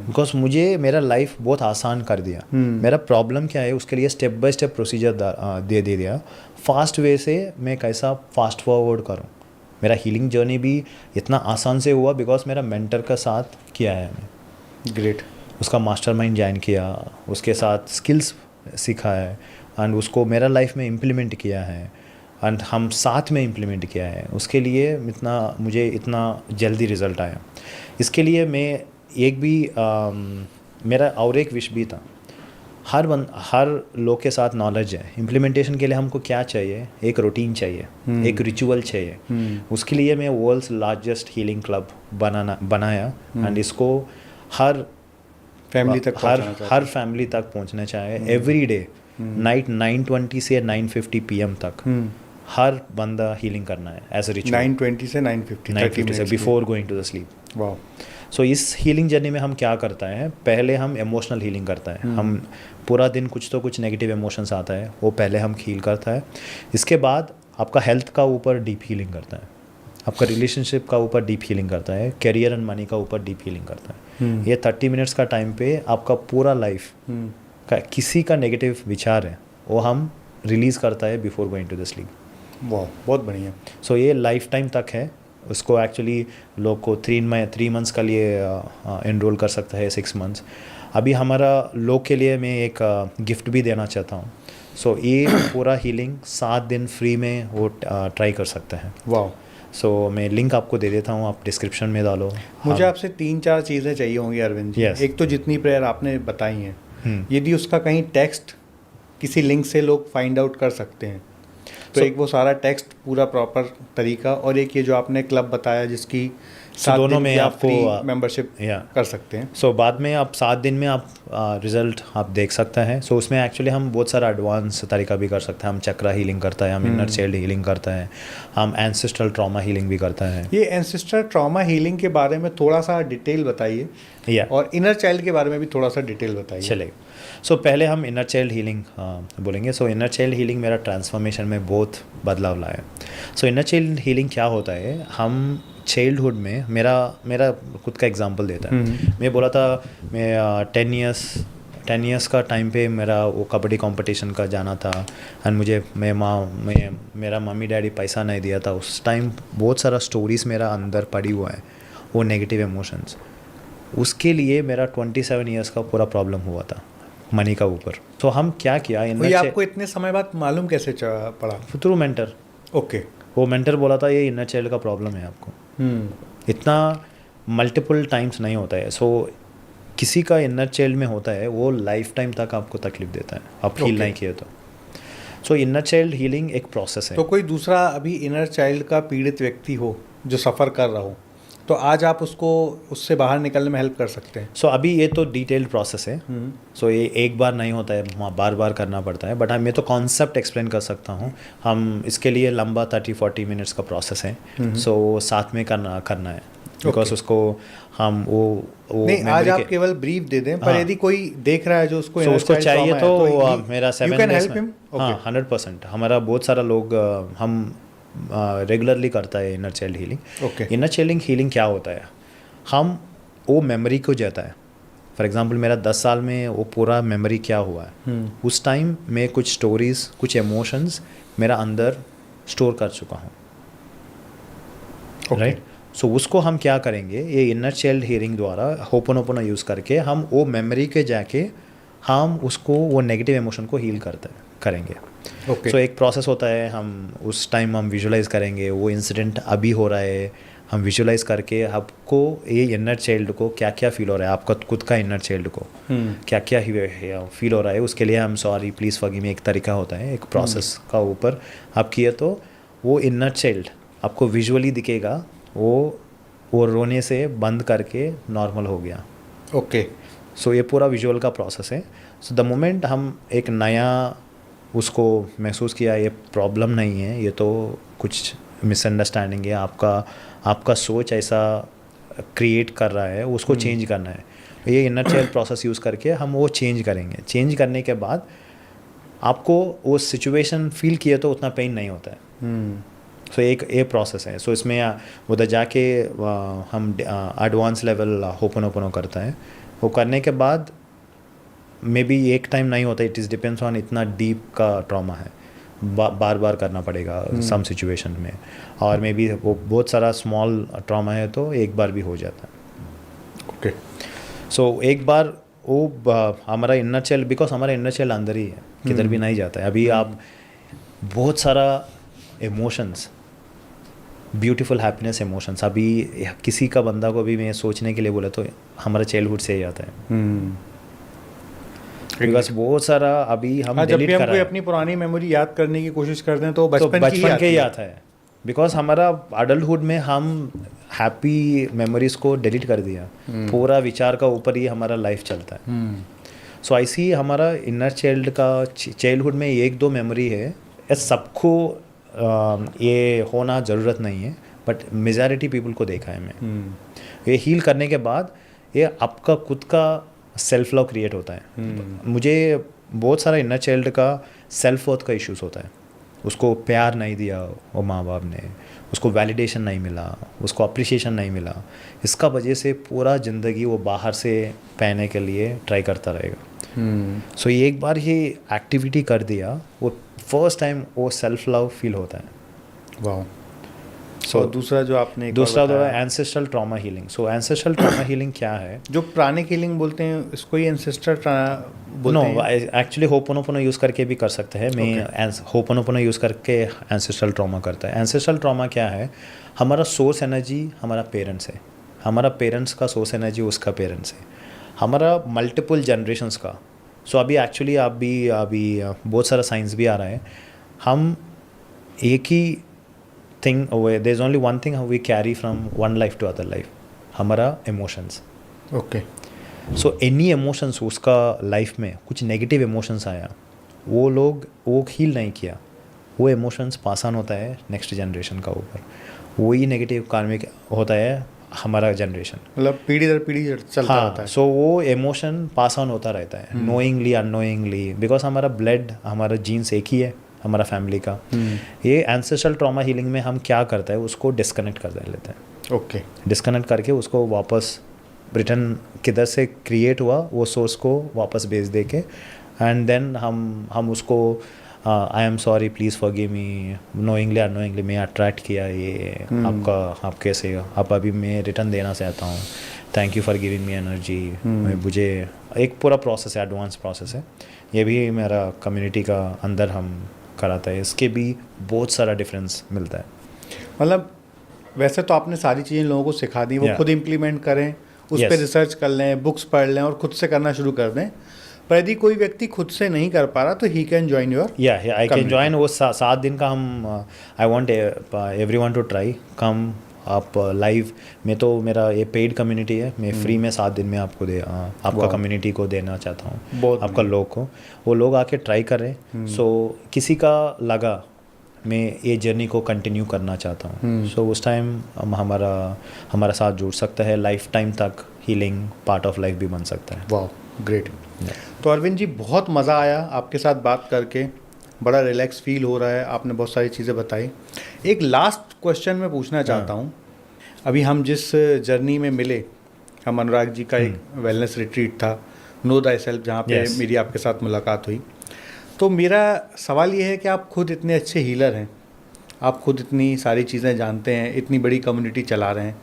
बिकॉज मुझे मेरा लाइफ बहुत आसान कर दिया. मेरा प्रॉब्लम क्या है उसके लिए स्टेप बाय स्टेप प्रोसीजर दे दिया. फास्ट वे से मैं कैसा फास्ट फॉरवर्ड करूँ. मेरा हीलिंग जर्नी भी इतना आसान से हुआ बिकॉज मेरा मेंटर का साथ किया है. मैं ग्रेट. उसका मास्टरमाइंड ज्वाइन किया, उसके साथ स्किल्स सीखा है एंड उसको मेरा लाइफ में इम्प्लीमेंट किया है एंड हम साथ में इम्प्लीमेंट किया है, उसके लिए मुझे इतना जल्दी रिज़ल्ट आया। इसके लिए मैं एक भी मेरा और एक विश भी था, हर लोग के साथ नॉलेज है, इम्प्लीमेंटेशन के लिए हमको क्या चाहिए, एक रूटीन चाहिए, एक रिचुअल चाहिए। उसके लिए मैं वर्ल्ड्स लार्जेस्ट हीलिंग क्लब बनाया एंड इसको हर फैमिली तक पहुंचना चाहिए एवरी डे नाइट 9:20 से 9:50 PM तक हर बंदा हीलिंग करना है एज अ रिचुअल। 9:20 से 9:50 से before going to the sleep. वाह। सो इस हीलिंग जर्नी में हम क्या करता है, पहले हम इमोशनल हीलिंग करता है। हम पूरा दिन कुछ नेगेटिव इमोशंस आता है वो पहले हम हील करता है। इसके बाद आपका हेल्थ का ऊपर डीप हीलिंग करता है, आपका रिलेशनशिप का ऊपर डीप हीलिंग करता है, करियर एंड मनी का ऊपर डीप हीलिंग करता है। ये 30 मिनट्स का टाइम पे आपका पूरा लाइफ का किसी का नेगेटिव विचार है वो हम रिलीज़ करता है before going to the sleep. वाह, बहुत बढ़िया। सो ये लाइफ टाइम तक है। उसको एक्चुअली लोग को 3 मंथ्स का लिए एनरोल कर सकता है, 6 मंथ्स। अभी हमारा लोग के लिए मैं एक गिफ्ट भी देना चाहता हूँ। सो ये पूरा हीलिंग 7 दिन फ्री में वो ट्राई कर सकते हैं। वाह। सो मैं लिंक आपको दे देता हूँ, आप डिस्क्रिप्शन में डालो। मुझे आपसे 3-4 चीज़ें चाहिए होंगी अरविंद जी। Yes. एक तो जितनी प्रेयर आपने बताई हैं, यदि उसका कहीं टेक्स्ट किसी लिंक से लोग फाइंड आउट कर सकते हैं तो एक वो सारा टेक्स्ट पूरा प्रॉपर तरीका, और एक ये जो आपने क्लब बताया जिसकी 7 दोनों दिन में की आप आपको फ्री मेंबरशिप कर सकते हैं। सो बाद में आप 7 दिन में आप रिजल्ट आप देख सकते हैं। सो उसमें एक्चुअली हम बहुत सारा एडवांस तरीका भी कर सकते हैं। हम चक्रा हीलिंग करता है, हम इनर चाइल्ड हीलिंग करता है, हम एंसेस्ट्रल ट्रॉमा हीलिंग भी करता है। ये एंसेस्ट्रल ट्रॉमा हीलिंग के बारे में थोड़ा सा डिटेल बताइए, और इनर चाइल्ड के बारे में भी थोड़ा सा डिटेल बताइए। चलेगा। सो पहले हम इनर चाइल्ड हीलिंग बोलेंगे। सो इनर चाइल्ड हीलिंग मेरा ट्रांसफॉर्मेशन में बहुत बदलाव लाया। सो इनर चाइल्ड हीलिंग क्या होता है, हम चाइल्डहुड में मेरा खुद का एग्जांपल देता है। मैं बोला था मैं 10 इयर्स का टाइम पे मेरा वो कबड्डी कंपटीशन का जाना था एंड मुझे मेरा मम्मी डैडी पैसा नहीं दिया था। उस टाइम बहुत सारा स्टोरीज मेरा अंदर पड़ी हुआ है, वो नेगेटिव इमोशंस। उसके लिए मेरा 27 इयर्स का पूरा प्रॉब्लम हुआ था मनी का ऊपर। तो हम क्या किया, ये आपको इतने समय बाद मालूम कैसे पड़ा? Through mentor. ओके। वो मेंटर बोला था ये इनर चाइल्ड का प्रॉब्लम है आपको। इतना मल्टीपल टाइम्स नहीं होता है। सो किसी का इनर चाइल्ड में होता है वो लाइफ टाइम तक आपको तकलीफ देता है, आप हील नहीं किए तो। सो इनर चाइल्ड हीलिंग एक प्रोसेस है। तो कोई दूसरा अभी इनर चाइल्ड का पीड़ित व्यक्ति हो जो सफ़र कर रहा हो, तो आज आप उसको उससे बाहर निकलने में हेल्प कर सकते हैं। सो अभी ये तो डिटेल्ड प्रोसेस है। सो ये एक बार नहीं होता है, बार बार करना पड़ता है। बट मैं तो कॉन्सेप्ट एक्सप्लेन कर सकता हूँ। हम इसके लिए लंबा 30-40 मिनट्स का प्रोसेस है। सो साथ में करना है, बिकॉज उसको हम वो नहीं, आज आप केवल ब्रीफ दे दें, पर यदि कोई देख रहा है जो उसको उसको चाहिए तो मेरा 7 डेज में 100%। 100% हमारा बहुत सारा लोग हम रेगुलरली करता है inner child healing. Inner child healing क्या होता है, हम वो मेमोरी को जाता है। फॉर एग्जांपल मेरा 10 साल में वो पूरा मेमोरी क्या हुआ है, उस टाइम में कुछ स्टोरीज, कुछ इमोशंस मेरा अंदर स्टोर कर चुका हूँ, राइट। सो उसको हम क्या करेंगे, ये इनर चाइल्ड हीलिंग द्वारा होपोनोपोनो यूज़ करके हम वो मेमोरी के जाके हम उसको वो नेगेटिव इमोशन को हील करेंगे। सो एक प्रोसेस होता है। हम उस टाइम हम विजुलाइज करेंगे वो इंसिडेंट अभी हो रहा है, हम विजुलाइज करके आपको ये इनर चाइल्ड को क्या क्या फील हो रहा है, आपका खुद का इनर चाइल्ड को क्या क्या फील हो रहा है, उसके लिए हम सॉरी प्लीज़ फॉरगिव में एक तरीका होता है, एक प्रोसेस का ऊपर आप किए तो वो इनर चाइल्ड आपको विजुअली दिखेगा, वो रोने से बंद करके नॉर्मल हो गया। ओके। सो ये पूरा विजुअल का प्रोसेस है। सो द मोमेंट हम एक नया उसको महसूस किया ये प्रॉब्लम नहीं है, ये तो कुछ मिसअंडरस्टैंडिंग है, आपका सोच ऐसा क्रिएट कर रहा है, उसको चेंज करना है। ये इनर चाइल्ड प्रोसेस यूज़ करके हम वो चेंज करेंगे। चेंज करने के बाद आपको वो सिचुएशन फील किए तो उतना पेन नहीं होता है। सो एक ये प्रोसेस है। सो इसमें उधर जाके हम एडवांस लेवल होपोनोपोनो करता है। वो करने के बाद मे बी एक टाइम नहीं होता, इट इज़ डिपेंड्स ऑन इतना डीप का ट्रॉमा है, बार बार करना पड़ेगा सम सिचुएशन में, और मे बी वो बहुत सारा स्मॉल ट्रॉमा है तो एक बार भी हो जाता है। ओके। सो एक बार हमारा इनर चाइल्ड, बिकॉज हमारा इनर चाइल्ड अंदर ही है, किधर भी नहीं जाता है। अभी आप बहुत सारा इमोशंस, ब्यूटीफुल हैप्पीनेस इमोशंस, अभी किसी का बंदा को भी मैं सोचने के लिए बोला तो हमारा चाइल्डहुड से ही आता है। बिकॉज बहुत सारा अभी हम जब भी डिलीट हम कर कोई रहे हैं अपनी पुरानी मेमोरी याद करने की कोशिश करते हैं तो तो बचपन बचपन के ही है। आता है। बिकॉज हमारा अडल्टहुड में हम हैप्पी मेमोरीज को डिलीट कर दिया, पूरा विचार का ऊपर ही हमारा लाइफ चलता है। सो ऐसी हमारा इनर चाइल्ड का चाइल्डहुड में एक दो मेमोरी है, ये सबको ये होना ज़रूरत नहीं है, बट मेजॉरिटी पीपल को देखा है मैं। ये हील करने के बाद ये आपका खुद का सेल्फ लव क्रिएट होता है। मुझे बहुत सारा इनर चाइल्ड का सेल्फ वर्थ का इश्यूज होता है, उसको प्यार नहीं दिया वो माँ बाप ने, उसको वैलिडेशन नहीं मिला, उसको अप्रिशिएशन नहीं मिला, इसका वजह से पूरा ज़िंदगी वो बाहर से पाने के लिए ट्राई करता रहेगा। सो ये एक बार ये एक्टिविटी कर दिया, वो फर्स्ट टाइम वो सेल्फ लव फील होता है। वाह। और दूसरा जो आपने एक दूसरा बार बताया, एंसेस्ट्रल ट्रॉमा हीलिंग। सो एंसेस्ट्रल ट्रॉमा हीलिंग क्या है? जो प्राणिक हीलिंग बोलते हैं इसको ही एंसेस्टर बोलते नो, हैं? एक्चुअली होपोनोपोनो यूज़ करके भी कर सकते हैं। मैं होपोनोपोनो यूज़ करके एंसेस्ट्रल ट्रॉमा करता है। एंसेस्ट्रल ट्रॉमा क्या है? हमारा सोर्स एनर्जी हमारा पेरेंट्स है, हमारा पेरेंट्स का सोर्स एनर्जी उसका पेरेंट्स है, हमारा मल्टीपल जनरेशंस का। सो अभी एक्चुअली अभी बहुत सारा साइंस भी आ रहा है, हम एक ही thing, there is only one thing we carry from one life to other life, हमारा emotions. Okay. So any emotions उसका लाइफ में कुछ नेगेटिव इमोशंस आया, वो हील नहीं किया, वो इमोशंस पास ऑन होता है नेक्स्ट जनरेशन का ऊपर, वही नेगेटिव कार्मिक होता है हमारा जनरेशन, मतलब पीढ़ी दर पीढ़ी चलता रहता है। सो वो इमोशन पास ऑन होता रहता है नोइंगली अननोइंगली, बिकॉज हमारा ब्लड, हमारा जीन्स एक ही है हमारा फैमिली का। ये एंसेस्ट्रल ट्रॉमा हीलिंग में हम क्या करता है, उसको डिस्कनेक्ट कर लेते हैं। ओके। डिस्कनेक्ट करके उसको वापस रिटर्न किधर से क्रिएट हुआ वो सोर्स को वापस भेज दे के, एंड देन हम उसको आई am sorry, please forgive me, knowingly unknowingly मैं अट्रैक्ट किया ये आपके से, आप अभी मैं रिटर्न देना चाहता हूँ, thank you for giving me energy. मुझे एक पूरा प्रोसेस है, एडवांस प्रोसेस है, ये भी मेरा कम्युनिटी का अंदर हम कराता है, इसके भी बहुत सारा डिफरेंस मिलता है। मतलब वैसे तो आपने सारी चीज़ें लोगों को सिखा दी, वो खुद इम्प्लीमेंट करें, उस पर रिसर्च कर लें, बुक्स पढ़ लें और खुद से करना शुरू कर दें। पर यदि कोई व्यक्ति खुद से नहीं कर पा रहा तो ही can join your I can join. वो 7 दिन का हम I want everyone to try come आप लाइव में। तो मेरा ये पेड कम्युनिटी है, मैं फ्री में 7 दिन में आपको आपका कम्युनिटी को देना चाहता हूँ, आपका लोग को, वो लोग आके ट्राई करें। सो किसी का लगा मैं ये जर्नी को कंटिन्यू करना चाहता हूँ, सो उस टाइम हमारा साथ जुड़ सकता है, लाइफ टाइम तक हीलिंग पार्ट ऑफ लाइफ भी बन सकता है। वाह, ग्रेट। तो अरविंद जी, बहुत मज़ा आया आपके साथ बात करके, बड़ा रिलैक्स फील हो रहा है, आपने बहुत सारी चीज़ें बताई। एक लास्ट क्वेश्चन मैं पूछना चाहता हूँ, अभी हम जिस जर्नी में मिले, हम अनुराग जी का एक वेलनेस रिट्रीट था, नो दाई सेल्फ, जहाँ पे मेरी आपके साथ मुलाकात हुई। तो मेरा सवाल ये है कि आप खुद इतने अच्छे हीलर हैं, आप खुद इतनी सारी चीज़ें जानते हैं, इतनी बड़ी कम्युनिटी चला रहे हैं,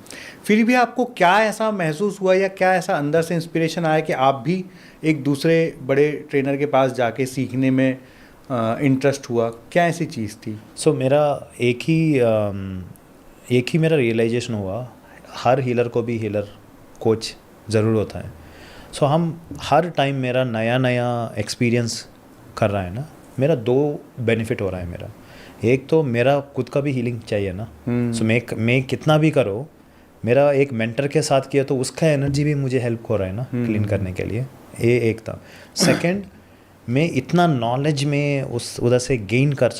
फिर भी आपको क्या ऐसा महसूस हुआ या क्या ऐसा अंदर से इंस्पिरेशन आया कि आप भी एक दूसरे बड़े ट्रेनर के पास जाके सीखने में इंटरेस्ट हुआ? क्या ऐसी चीज़ थी? सो मेरा एक ही मेरा रियलाइजेशन हुआ, हर हीलर को भी हीलर कोच ज़रूर होता है। सो हम हर टाइम मेरा नया एक्सपीरियंस कर रहा है ना, मेरा 2 बेनिफिट हो रहा है मेरा। एक तो मेरा खुद का भी हीलिंग चाहिए ना, सो मैं कितना भी करो, मेरा एक मेंटर के साथ किया तो उसका एनर्जी भी मुझे हेल्प हो रहा है ना क्लीन करने के लिए, ये एक था। सेकंड, मैं इतना नॉलेज में उधर से गेन कर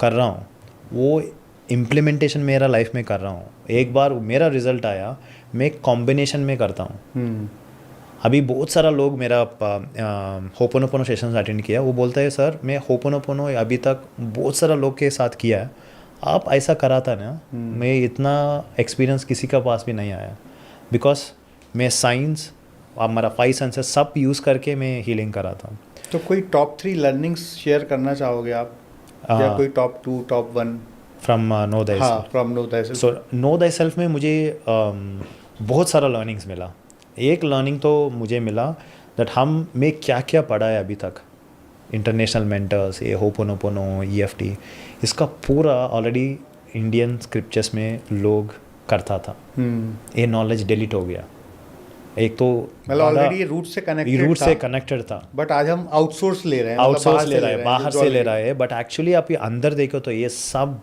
रहा हूँ, वो इम्प्लीमेंटेशन मेरा लाइफ में कर रहा हूँ। एक बार मेरा रिजल्ट आया, मैं कॉम्बिनेशन में करता हूँ। अभी बहुत सारा लोग मेरा होपोनोपोनो सेशंस अटेंड किया, वो बोलता है सर मैं होपोनोपोनो अभी तक बहुत सारा लोग के साथ किया है, आप ऐसा कराता ना, मैं इतना एक्सपीरियंस किसी का पास भी नहीं आया, बिकॉज मैं साइंस, हमारा 5 सेंसेस सब यूज़ करके मैं हीलिंग कराता हूँ। तो कोई टॉप 3 लर्निंग्स शेयर करना चाहोगे आप, या कोई top 2, top 1 from no thy self? From no thy self. So no thy self में मुझे बहुत सारा लर्निंग्स मिला। एक लर्निंग तो मुझे मिला दैट हम में क्या क्या पढ़ा है अभी तक, इंटरनेशनल मेंटर्स, ये होपोनोपोनो, EFT, इसका पूरा ऑलरेडी इंडियन स्क्रिप्चर्स में लोग करता था। ये नॉलेज डिलीट हो गया। एक तो मतलब ऑलरेडी रूट से कनेक्टेड था, बट आज हम आउटसोर्स ले रहे हैं, आउटसोर्स ले रहे हैं, बाहर से ले रहे हैं, बट एक्चुअली आप ये अंदर देखो तो ये सब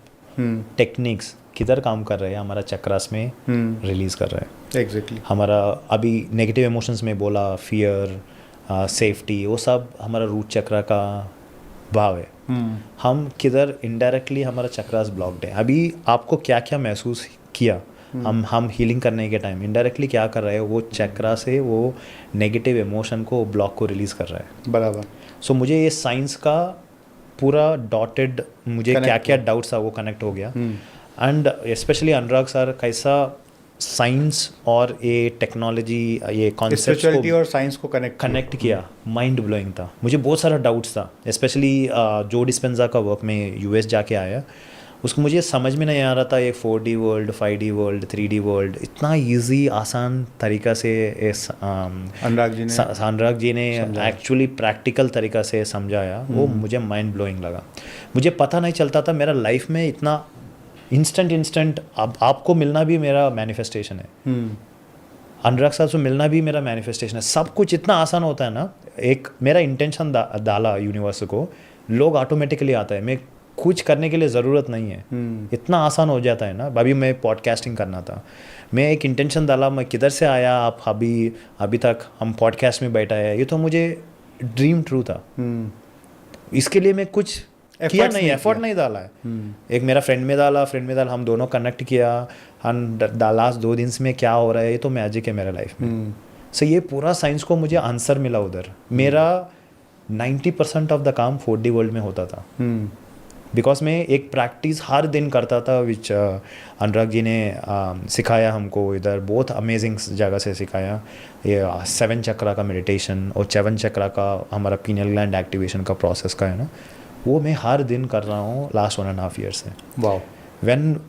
टेक्निक्स किधर काम कर रहे हैं, हमारा चक्रास में रिलीज कर रहे हैं। एग्जैक्टली हमारा अभी नेगेटिव इमोशंस में बोला, फियर, सेफ्टी, वो सब हमारा रूट चक्रा का भाव है। हम किधर इनडायरेक्टली हमारा चक्रास ब्लॉक्ड है। अभी आपको क्या क्या महसूस किया, हम हीलिंग करने के टाइम इनडायरेक्टली क्या कर रहे हैं, वो चक्रा से वो नेगेटिव इमोशन को, ब्लॉक को रिलीज कर रहा है। बराबर। सो मुझे ये साइंस का पूरा डॉटेड, मुझे क्या क्या डाउट्स था वो कनेक्ट हो गया। एंड स्पेशली अनुराग सर कैसा साइंस और ये टेक्नोलॉजी, ये कॉन्सेप्ट को और साइंस को कनेक्ट किया, माइंड ब्लोइंग था। मुझे बहुत सारा डाउट्स था, स्पेशली जो डिस्पेंजा का वर्क में US जाके आया, उसको मुझे समझ में नहीं आ रहा था ये 4D world, 5D world, 3D world इतना इजी आसान तरीका से अनुराग जी ने एक्चुअली प्रैक्टिकल तरीका से समझाया। वो मुझे माइंड ब्लोइंग लगा। मुझे पता नहीं चलता था मेरा लाइफ में इतना इंस्टेंट अब आपको मिलना भी मेरा मैनिफेस्टेशन है, अनुराग साहब से मिलना भी मेरा मैनिफेस्टेशन है। सब कुछ इतना आसान होता है ना, एक मेरा इंटेंशन डाला यूनिवर्स को, लोग ऑटोमेटिकली आता है, मैं कुछ करने के लिए ज़रूरत नहीं है, इतना आसान हो जाता है ना। अभी मैं पॉडकास्टिंग करना था, मैं एक इंटेंशन डाला, मैं किधर से आया, आप अभी तक हम पॉडकास्ट में बैठा है, ये तो मुझे ड्रीम ट्रू था। इसके लिए मैं कुछ किया नहीं, एफर्ट नहीं डाला है। एक मेरा फ्रेंड में डाला, हम दोनों कनेक्ट किया, हम लास्ट 2 दिन में क्या हो रहा है, ये तो मैजिक है मेरा लाइफ में। सो ये पूरा साइंस को मुझे आंसर मिला उधर। मेरा 90% ऑफ द काम 4D वर्ल्ड में होता था, बिकॉज मैं एक प्रैक्टिस हर दिन करता था, विच अनुराग जी ने सिखाया हमको इधर, बहुत अमेजिंग जगह से सिखाया। ये 7 चक्रा का मेडिटेशन और 7 चक्रा का हमारा पीनियल ग्लैंड एक्टिवेशन का प्रोसेस का है ना, वो मैं हर दिन कर रहा हूँ लास्ट 1.5 ईयर से। वाह। व्हेन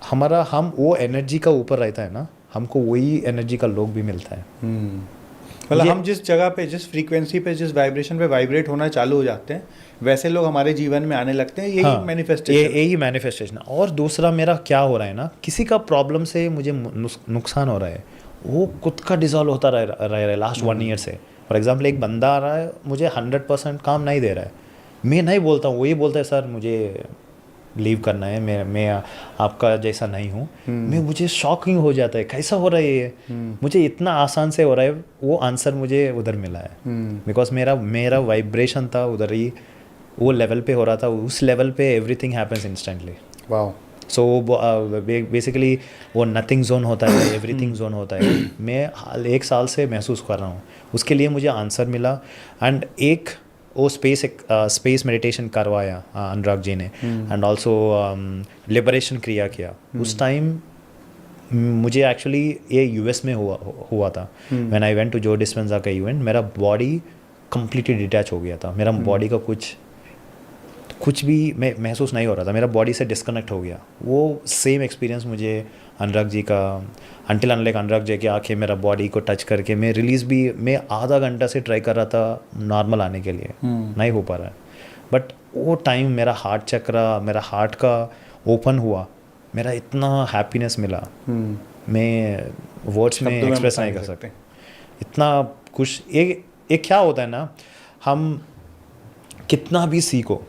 हम वो एनर्जी का ऊपर रहता है ना, हमको वही एनर्जी का लोग भी मिलता है। मतलब हम जिस जगह पे, जिस फ्रीक्वेंसी पे, जिस वाइब्रेशन पे वाइब्रेट होना चालू हो जाते हैं, वैसे लोग हमारे जीवन में आने लगते हैं। यही मैनिफेस्टेशन, यही मैनिफेस्टेशन। और दूसरा मेरा क्या हो रहा है ना, किसी का प्रॉब्लम से मुझे नुकसान हो रहा है, वो खुद का डिजॉल्व होता रह रहा है लास्ट 1 ईयर से। फॉर एग्जाम्पल एक बंदा आ रहा है, मुझे 100% काम नहीं दे रहा है, मैं नहीं बोलता हूँ, वही बोलता है सर मुझे लीव करना है, मैं आपका जैसा नहीं हूँ। मुझे शॉकिंग हो जाता है, कैसा हो रहा है ये, मुझे इतना आसान से हो रहा है। वो आंसर मुझे उधर मिला है, बिकॉज मेरा वाइब्रेशन था उधर ही, वो लेवल पे हो रहा था, उस लेवल पे एवरीथिंग हैपन्स इंस्टेंटली। वाह। सो बेसिकली वो नथिंग जोन होता है, एवरीथिंग जोन होता है। मैं 1 साल से महसूस कर रहा हूँ, उसके लिए मुझे आंसर मिला। एंड एक वो स्पेस मेडिटेशन करवाया अनुराग जी ने, एंड ऑल्सो लिबरेशन क्रिया किया। उस टाइम मुझे एक्चुअली ये US में हुआ था। व्हेन आई वेंट टू जो डिस्पेंजा का इवेंट, मेरा बॉडी कम्प्लीटली डिटैच हो गया था, मेरा बॉडी का कुछ भी मैं महसूस नहीं हो रहा था, मेरा बॉडी से डिस्कनेक्ट हो गया। वो सेम एक्सपीरियंस मुझे अनुराग जी का, अनटिल अनलेक अनुराग जी की आंखें मेरा बॉडी को टच करके, मैं रिलीज भी, मैं आधा घंटा से ट्राई कर रहा था नॉर्मल आने के लिए, नहीं हो पा रहा है। बट वो टाइम मेरा हार्ट चक्रा, मेरा हार्ट का ओपन हुआ, मेरा इतना हैप्पीनेस मिला, मैं वर्ड्स में एक्सप्रेस नहीं कर सकते। इतना कुछ एक क्या होता है ना, हम कितना भी सीखो,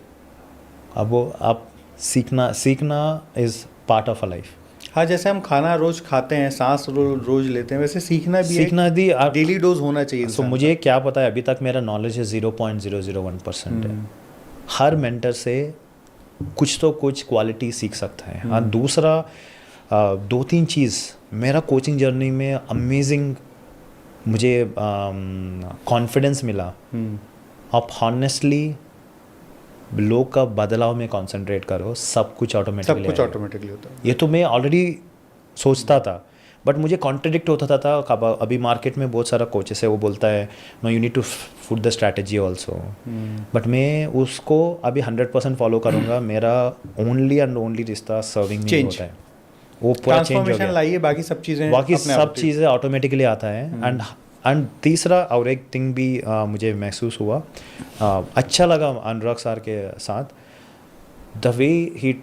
अब आप सीखना is part of a life. हाँ, जैसे हम खाना रोज खाते हैं, सांस रोज लेते हैं, वैसे सीखना भी डेली डोज होना चाहिए। तो मुझे क्या पता है, अभी तक मेरा नॉलेज है 0.001% है। हर मेंटर से कुछ तो कुछ क्वालिटी सीख सकता है। हाँ, दूसरा 2-3 चीज़ मेरा कोचिंग जर्नी में अमेजिंग मुझे कॉन्फिडेंस मिला। आप हॉनेस्टली लोग का बदलाव में कंसंट्रेट करो, सब कुछ ऑटोमेटिकली होता है। ये तो मैं ऑलरेडी सोचता था, बट मुझे कॉन्ट्रडिक्ट होता था। अभी मार्केट में बहुत सारा कोचेस है, वो बोलता है no you need to put the strategy also, but मैं उसको अभी 100% फॉलो करूँगा। मेरा ओनली एंड ओनली रिश्ता सर्विंग में होता है। वो पूरा चेंज हो ट्रांसफॉर्मेशन गया। लाइए, बाकी सब चीज़ें बाकी अपने आप सब होती- चीज़ें ऑटोमेटिकली आता है। एंड तीसरा और एक थिंग भी मुझे महसूस हुआ, अच्छा लगा अनुराग सर के साथ, the way he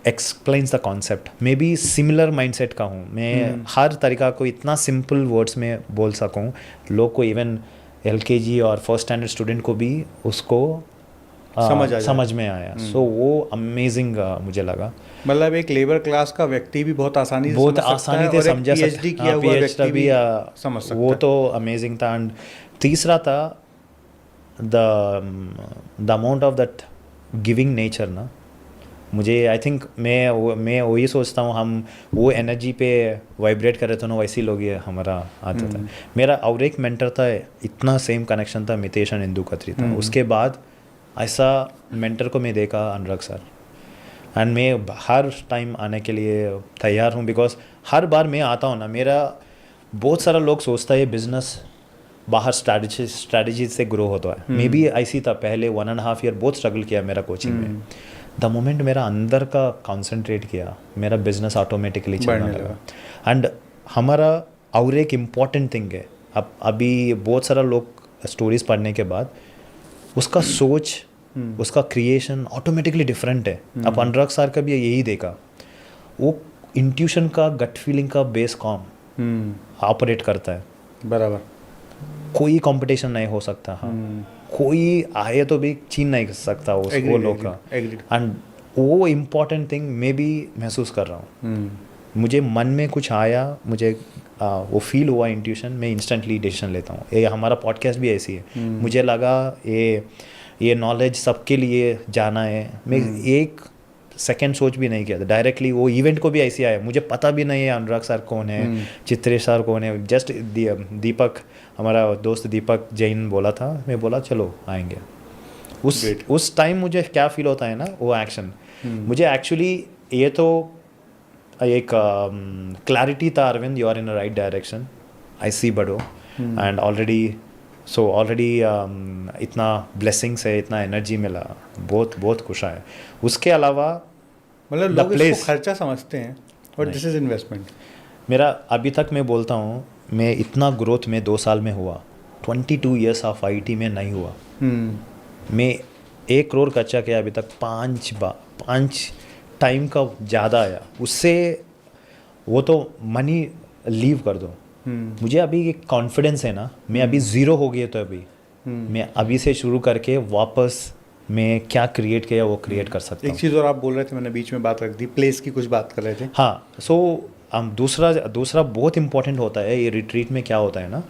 explains the concept. May be similar mindset का हूँ मैं, हर तरीका को इतना सिंपल वर्ड्स में बोल सकूँ, लोग को इवन LKG और फर्स्ट स्टैंडर्ड स्टूडेंट को भी उसको समझ में आया। सो वो अमेजिंग मुझे लगा। मतलब एक लेबर क्लास का व्यक्ति भी बहुत आसानी से बहुत समझ सकता आसानी है से और एक समझा PhD किया हुआ व्यक्ति भी समझ सकता वो है। तो अमेजिंग था। एंड तीसरा था the amount of that giving nature ना, मुझे आई थिंक मैं वही सोचता हूँ, हम वो एनर्जी पे वाइब्रेट कर रहे थे ना, वैसे लोग ये हमारा आता था। मेरा और एक मेंटर था, इतना सेम कनेक्शन था, मितेश एंड इंदू खत्री था। उसके बाद ऐसा मेंटर को मैं देखा अनुराग सर, एंड मैं हर टाइम आने के लिए तैयार हूँ, बिकॉज हर बार मैं आता हूँ ना, मेरा बहुत सारा लोग सोचता है बिजनेस बाहर स्ट्रैटेजी से ग्रो होता है। मे बी ऐसी था पहले 1.5 ईयर बहुत स्ट्रगल किया मेरा कोचिंग में। द मोमेंट मेरा अंदर का कॉन्सेंट्रेट किया, मेरा बिजनेस ऑटोमेटिकली चलने लगा। एंड हमारा और एक इम्पॉर्टेंट थिंग है, अब अभी बहुत सारा लोग स्टोरीज पढ़ने के बाद उसका सोच, उसका क्रिएशन ऑटोमेटिकली डिफरेंट है। अब अनुराग सर का भी यही देखा, वो इंट्यूशन का, गट फीलिंग का बेस कॉम ऑपरेट करता है। बराबर। कोई कंपटीशन नहीं हो सकता। हाँ, कोई आए तो भी छीन नहीं सकता वो लोग का। एंड वो इम्पॉर्टेंट थिंग मैं भी महसूस कर रहा हूँ। मुझे मन में कुछ आया, मुझे वो फील हुआ इंट्यूशन, मैं इंस्टेंटली डिसीजन लेता हूँ। ये हमारा पॉडकास्ट भी ऐसी है। मुझे लगा ये नॉलेज सबके लिए जाना है, मैं एक सेकंड सोच भी नहीं किया था, डायरेक्टली वो इवेंट को भी ऐसे आया। मुझे पता भी नहीं है अनुराग सर कौन है, चित्रेश सर कौन है, जस्ट दीपक, हमारा दोस्त दीपक जैन बोला था, मैं बोला चलो आएंगे। उस टाइम मुझे क्या फील होता है ना, वो एक्शन मुझे एक्चुअली, ये तो एक क्लैरिटी था, Arvind you are in a right direction, I see buddy, and already इतना ब्लेसिंग्स है, इतना एनर्जी मिला, बहुत बहुत खुश है। उसके अलावा मतलब लोग इसको खर्चा समझते हैं और दिस इज इन्वेस्टमेंट। मेरा अभी तक मैं बोलता हूँ, मैं इतना ग्रोथ में 2 साल में हुआ, 22 ईयर्स ऑफ IT में नहीं हुआ। मैं 1 करोड़ खर्चा किया अभी तक 5 टाइम का ज़्यादा आया उससे, वो तो मनी लीव कर दो। मुझे अभी एक कॉन्फिडेंस है ना, मैं अभी 0 हो गया, तो अभी मैं अभी से शुरू करके वापस मैं क्या क्रिएट किया वो क्रिएट कर सकता हूँ। एक चीज़ और आप बोल रहे थे, मैंने बीच में बात रख दी, प्लेस की कुछ बात कर रहे थे। हाँ, सो हम दूसरा बहुत इंपॉर्टेंट होता है ये रिट्रीट में। क्या होता है ना,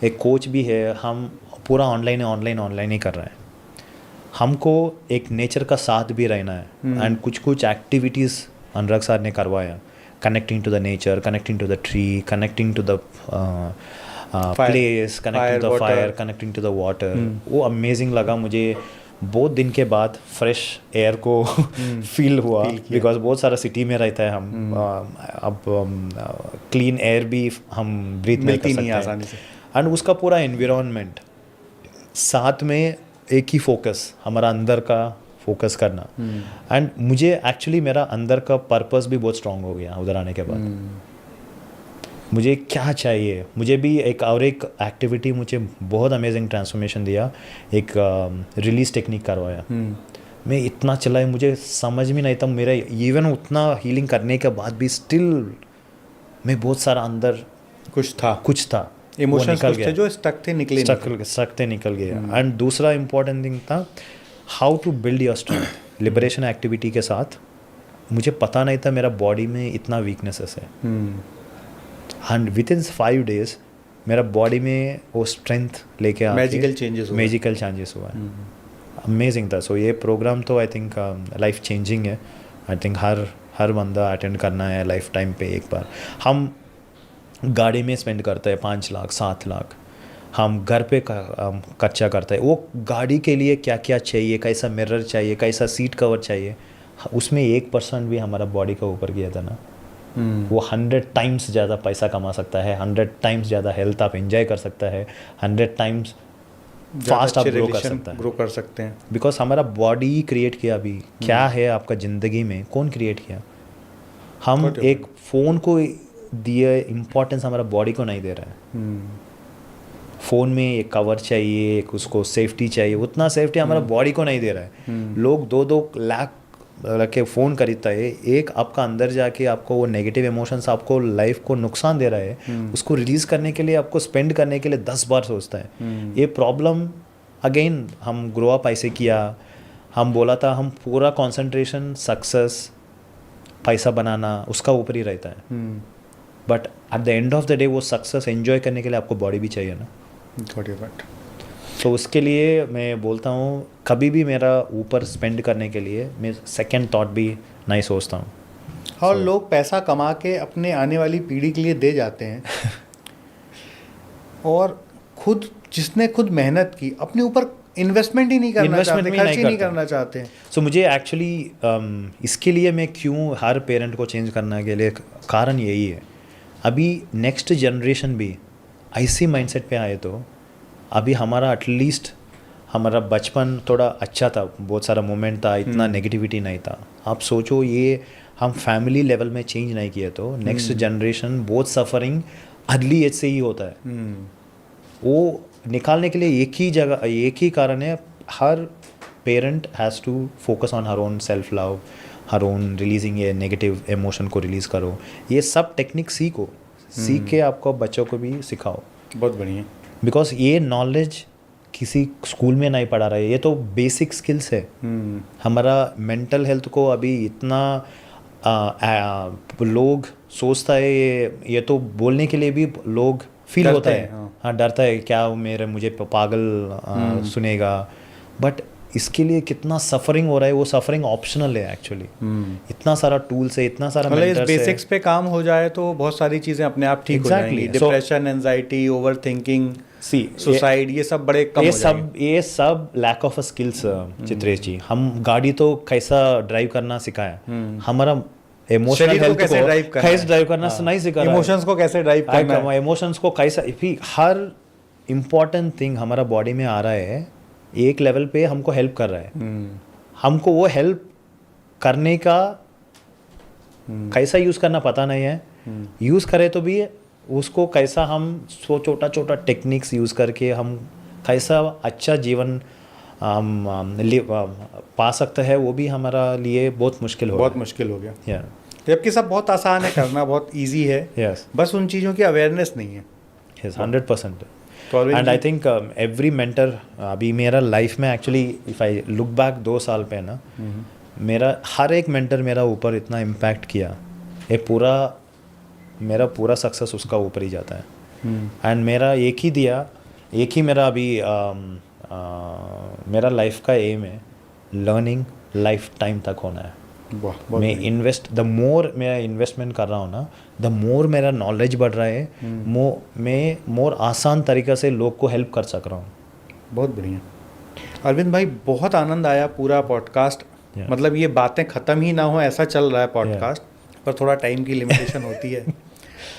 एक कोच भी है, हम पूरा ऑनलाइन ही कर रहे हैं। हमको एक नेचर का साथ भी रहना है, एंड कुछ एक्टिविटीज़ अनुराग सर ने करवाया, connecting to the nature, connecting to the tree, connecting to the place, connecting to the fire, connecting to the water. वो अमेजिंग लगा मुझे। बहुत दिन के बाद फ्रेश एयर को फील हुआ, बिकॉज बहुत सारा सिटी में रहता है हम, अब क्लीन एयर भी हम ब्रीथ नहीं कर सकते आसानी से। एंड उसका पूरा एनवायरनमेंट, साथ में एक ही फोकस, हमारा अंदर का फोकस करना। एंड मुझे एक्चुअली मेरा अंदर का पर्पस भी बहुत स्ट्रांग हो गया उधर आने के बाद। मुझे क्या चाहिए, मुझे भी एक एक्टिविटी मुझे बहुत अमेजिंग ट्रांसफॉर्मेशन दिया, एक रिलीज टेक्निक करवाया। मैं इतना चला, मुझे समझ में नहीं था, मेरा इवन उतना हीलिंग करने के बाद भी स्टिल मैं बहुत सारा अंदर कुछ था इमोशंस कुछ थे जो स्टक थे निकल गए। एंड दूसरा इम्पोर्टेंट थिंग था how to build your strength. Liberation activity के साथ मुझे पता नहीं था मेरा बॉडी में इतना वीकनेसेस है, एंड विद इन 5 days मेरा बॉडी में वो स्ट्रेंथ लेके आके मैजिकल चेंजेस हुआ है। अमेजिंग था। सो ये प्रोग्राम तो आई थिंक लाइफ चेंजिंग है। आई थिंक हर बंदा अटेंड करना है लाइफ टाइम पे एक बार। हम गाड़ी में स्पेंड करते हैं 5 लाख 7 लाख, हम घर पे खर्चा करते हैं। वो गाड़ी के लिए क्या क्या चाहिए, कैसा मिरर चाहिए, कैसा सीट कवर चाहिए, उसमें 1% भी हमारा बॉडी का ऊपर गया था ना, वो 100 टाइम्स ज़्यादा पैसा कमा सकता है, 100 टाइम्स ज़्यादा हेल्थ आप एंजॉय कर सकता है, 100 टाइम्स फास्ट आप ग्रो कर सकते हैं। बिकॉज हमारा बॉडी क्रिएट किया। अभी क्या है आपका ज़िंदगी में, कौन क्रिएट किया? हम Got your एक फ़ोन को दिए इम्पोर्टेंस हमारा बॉडी को नहीं दे रहा है। फ़ोन में एक कवर चाहिए, एक उसको सेफ्टी चाहिए, उतना सेफ्टी हमारा बॉडी को नहीं दे रहा है। लोग 2-2 लाख रख के फ़ोन खरीदता है, एक आपका अंदर जाके आपको वो नेगेटिव इमोशंस आपको लाइफ को नुकसान दे रहा है, उसको रिलीज़ करने के लिए आपको स्पेंड करने के लिए 10 बार सोचता है। ये प्रॉब्लम अगेन हम ग्रो अप ऐसे किया, हम बोला था हम पूरा कंसंट्रेशन सक्सेस पैसा बनाना उसका ऊपर ही रहता है, but at the end of the day वो सक्सेस एंजॉय करने के लिए आपको बॉडी भी चाहिए ना। Got your point. तो उसके लिए मैं बोलता हूँ कभी भी मेरा ऊपर स्पेंड करने के लिए मैं सेकंड थॉट भी नहीं सोचता हूँ। और लोग पैसा कमा के अपने आने वाली पीढ़ी के लिए दे जाते हैं और खुद जिसने खुद मेहनत की अपने ऊपर इन्वेस्टमेंट ही नहीं करना चाहते, खर्च ही नहीं करना चाहते। सो मुझे एक्चुअली इसके लिए मैं क्यों हर पेरेंट को चेंज करने के लिए कारण यही है, अभी नेक्स्ट जनरेशन भी ऐसी माइंडसेट पे आए तो अभी हमारा एटलीस्ट हमारा बचपन थोड़ा अच्छा था, बहुत सारा मोमेंट था, इतना नेगेटिविटी नहीं था। आप सोचो ये हम फैमिली लेवल में चेंज नहीं किए तो नेक्स्ट जनरेशन बहुत सफरिंग अर्ली एज से ही होता है। वो निकालने के लिए एक ही जगह एक ही कारण है, हर parent has to focus on her own self love, her own releasing ये नेगेटिव इमोशन को रिलीज़ करो। ये सब टेक्निक सीख के आपको बच्चों को भी सिखाओ। बहुत बढ़िया। बिकॉज ये नॉलेज किसी स्कूल में नहीं पढ़ा रहा है, ये तो बेसिक स्किल्स है। हमारा मेंटल हेल्थ को अभी इतना लोग सोचता है, ये तो बोलने के लिए भी लोग फील होता है, हाँ डरता है क्या मुझे पागल सुनेगा, बट इसके लिए कितना सफरिंग हो रहा है, वो सफरिंग ऑप्शनल है एक्चुअली। इतना सारा टूल्स है, इतना सारा मतलब इस बेसिक्स पे काम हो जाए तो बहुत सारी चीज़ें अपने आप ठीक हो जाएंगी। Depression, anxiety, over thinking, suicide, ये सब बड़े कम हो जाएंगे। ये सब लैक ऑफ स्किल्स चित्रेश जी। हम गाड़ी तो कैसा ड्राइव करना सिखाया, हमारा इमोशनल हेल्थ को कैसे ड्राइव करना नहीं सिखा, इमोशंस को कैसे ड्राइव करना है, इमोशंस को कैसा, हर इम्पोर्टेंट थिंग हमारा बॉडी में आ रहा है, एक लेवल पे हमको हेल्प कर रहा है। हमको वो हेल्प करने का कैसा यूज़ करना पता नहीं है, यूज़ करे तो भी उसको कैसा हम छोटा छोटा टेक्निक्स यूज़ करके हम कैसा अच्छा जीवन पा सकते हैं, वो भी हमारा लिए बहुत मुश्किल हो गया। जबकि सब बहुत आसान है करना, बहुत ईजी है, बस उन चीज़ों की अवेयरनेस नहीं है। 100%। And I think every mentor, अभी मेरा लाइफ में actually if I look back 2 साल पे ना, मेरा हर एक मेंटर मेरा ऊपर इतना इम्पैक्ट किया, ये मेरा पूरा सक्सेस उसका ऊपर ही जाता है। एंड मेरा एक ही मेरा अभी मेरा लाइफ का एम है, लर्निंग लाइफ टाइम तक होना है। मैं द मोर मेरा इन्वेस्टमेंट कर रहा हूँ ना, द मोर मेरा नॉलेज बढ़ रहा है, मैं मोर आसान तरीक़े से लोग को हेल्प कर सक रहा हूँ। बहुत बढ़िया अरविंद भाई, बहुत आनंद आया पूरा पॉडकास्ट। मतलब ये बातें ख़त्म ही ना हो ऐसा चल रहा है पॉडकास्ट, पर थोड़ा टाइम की लिमिटेशन होती है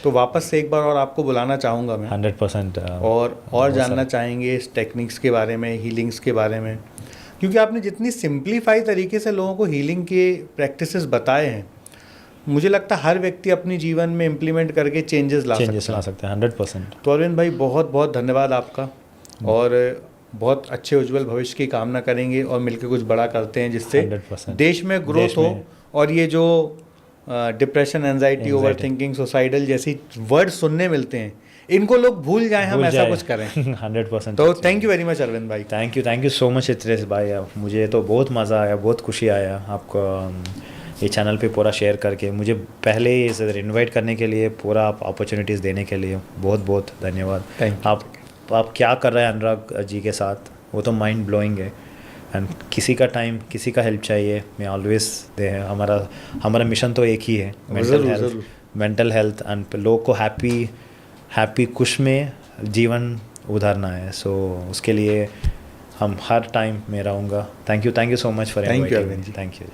तो वापस से एक बार और आपको बुलाना चाहूँगा मैं 100%। और जानना चाहेंगे इस टेक्निक्स के बारे में, हीलिंग्स के बारे में, क्योंकि आपने जितनी सिंप्लीफाई तरीके से लोगों को हीलिंग के प्रैक्टिसेस बताए हैं, मुझे लगता है हर व्यक्ति अपने जीवन में इम्प्लीमेंट करके चेंजेस ला सकता है 100%। तो अरविंद भाई बहुत बहुत धन्यवाद आपका, और बहुत अच्छे उज्जवल भविष्य की कामना करेंगे और मिलकर कुछ बड़ा करते हैं जिससे 100% देश में ग्रोथ हो, और ये जो depression, anxiety, over thinking, suicidal जैसी वर्ड सुनने मिलते हैं, इनको लोग भूल जाएं, हम ऐसा कुछ करें। 100%। तो thank you very much Arvind भाई। Thank you so much Chitresh भाई, मुझे तो बहुत मज़ा आया, बहुत खुशी आया आपको ये चैनल पे पूरा शेयर करके। मुझे पहले इसे इनवाइट करने के लिए, पूरा आप अपॉर्चुनिटीज़ देने के लिए बहुत बहुत धन्यवाद। आप क्या कर रहे हैं अनुराग जी के साथ, वो तो माइंड ब्लोइंग है। एंड किसी का टाइम, किसी का हेल्प चाहिए, मैं ऑलवेज दे। हमारा मिशन तो एक ही है, मेंटल हेल्थ एंड लोग को हैप्पी खुश में जीवन उधारना है। सो उसके लिए हम हर टाइम मैं रहूँगा। Thank you so much for inviting me. Thank you.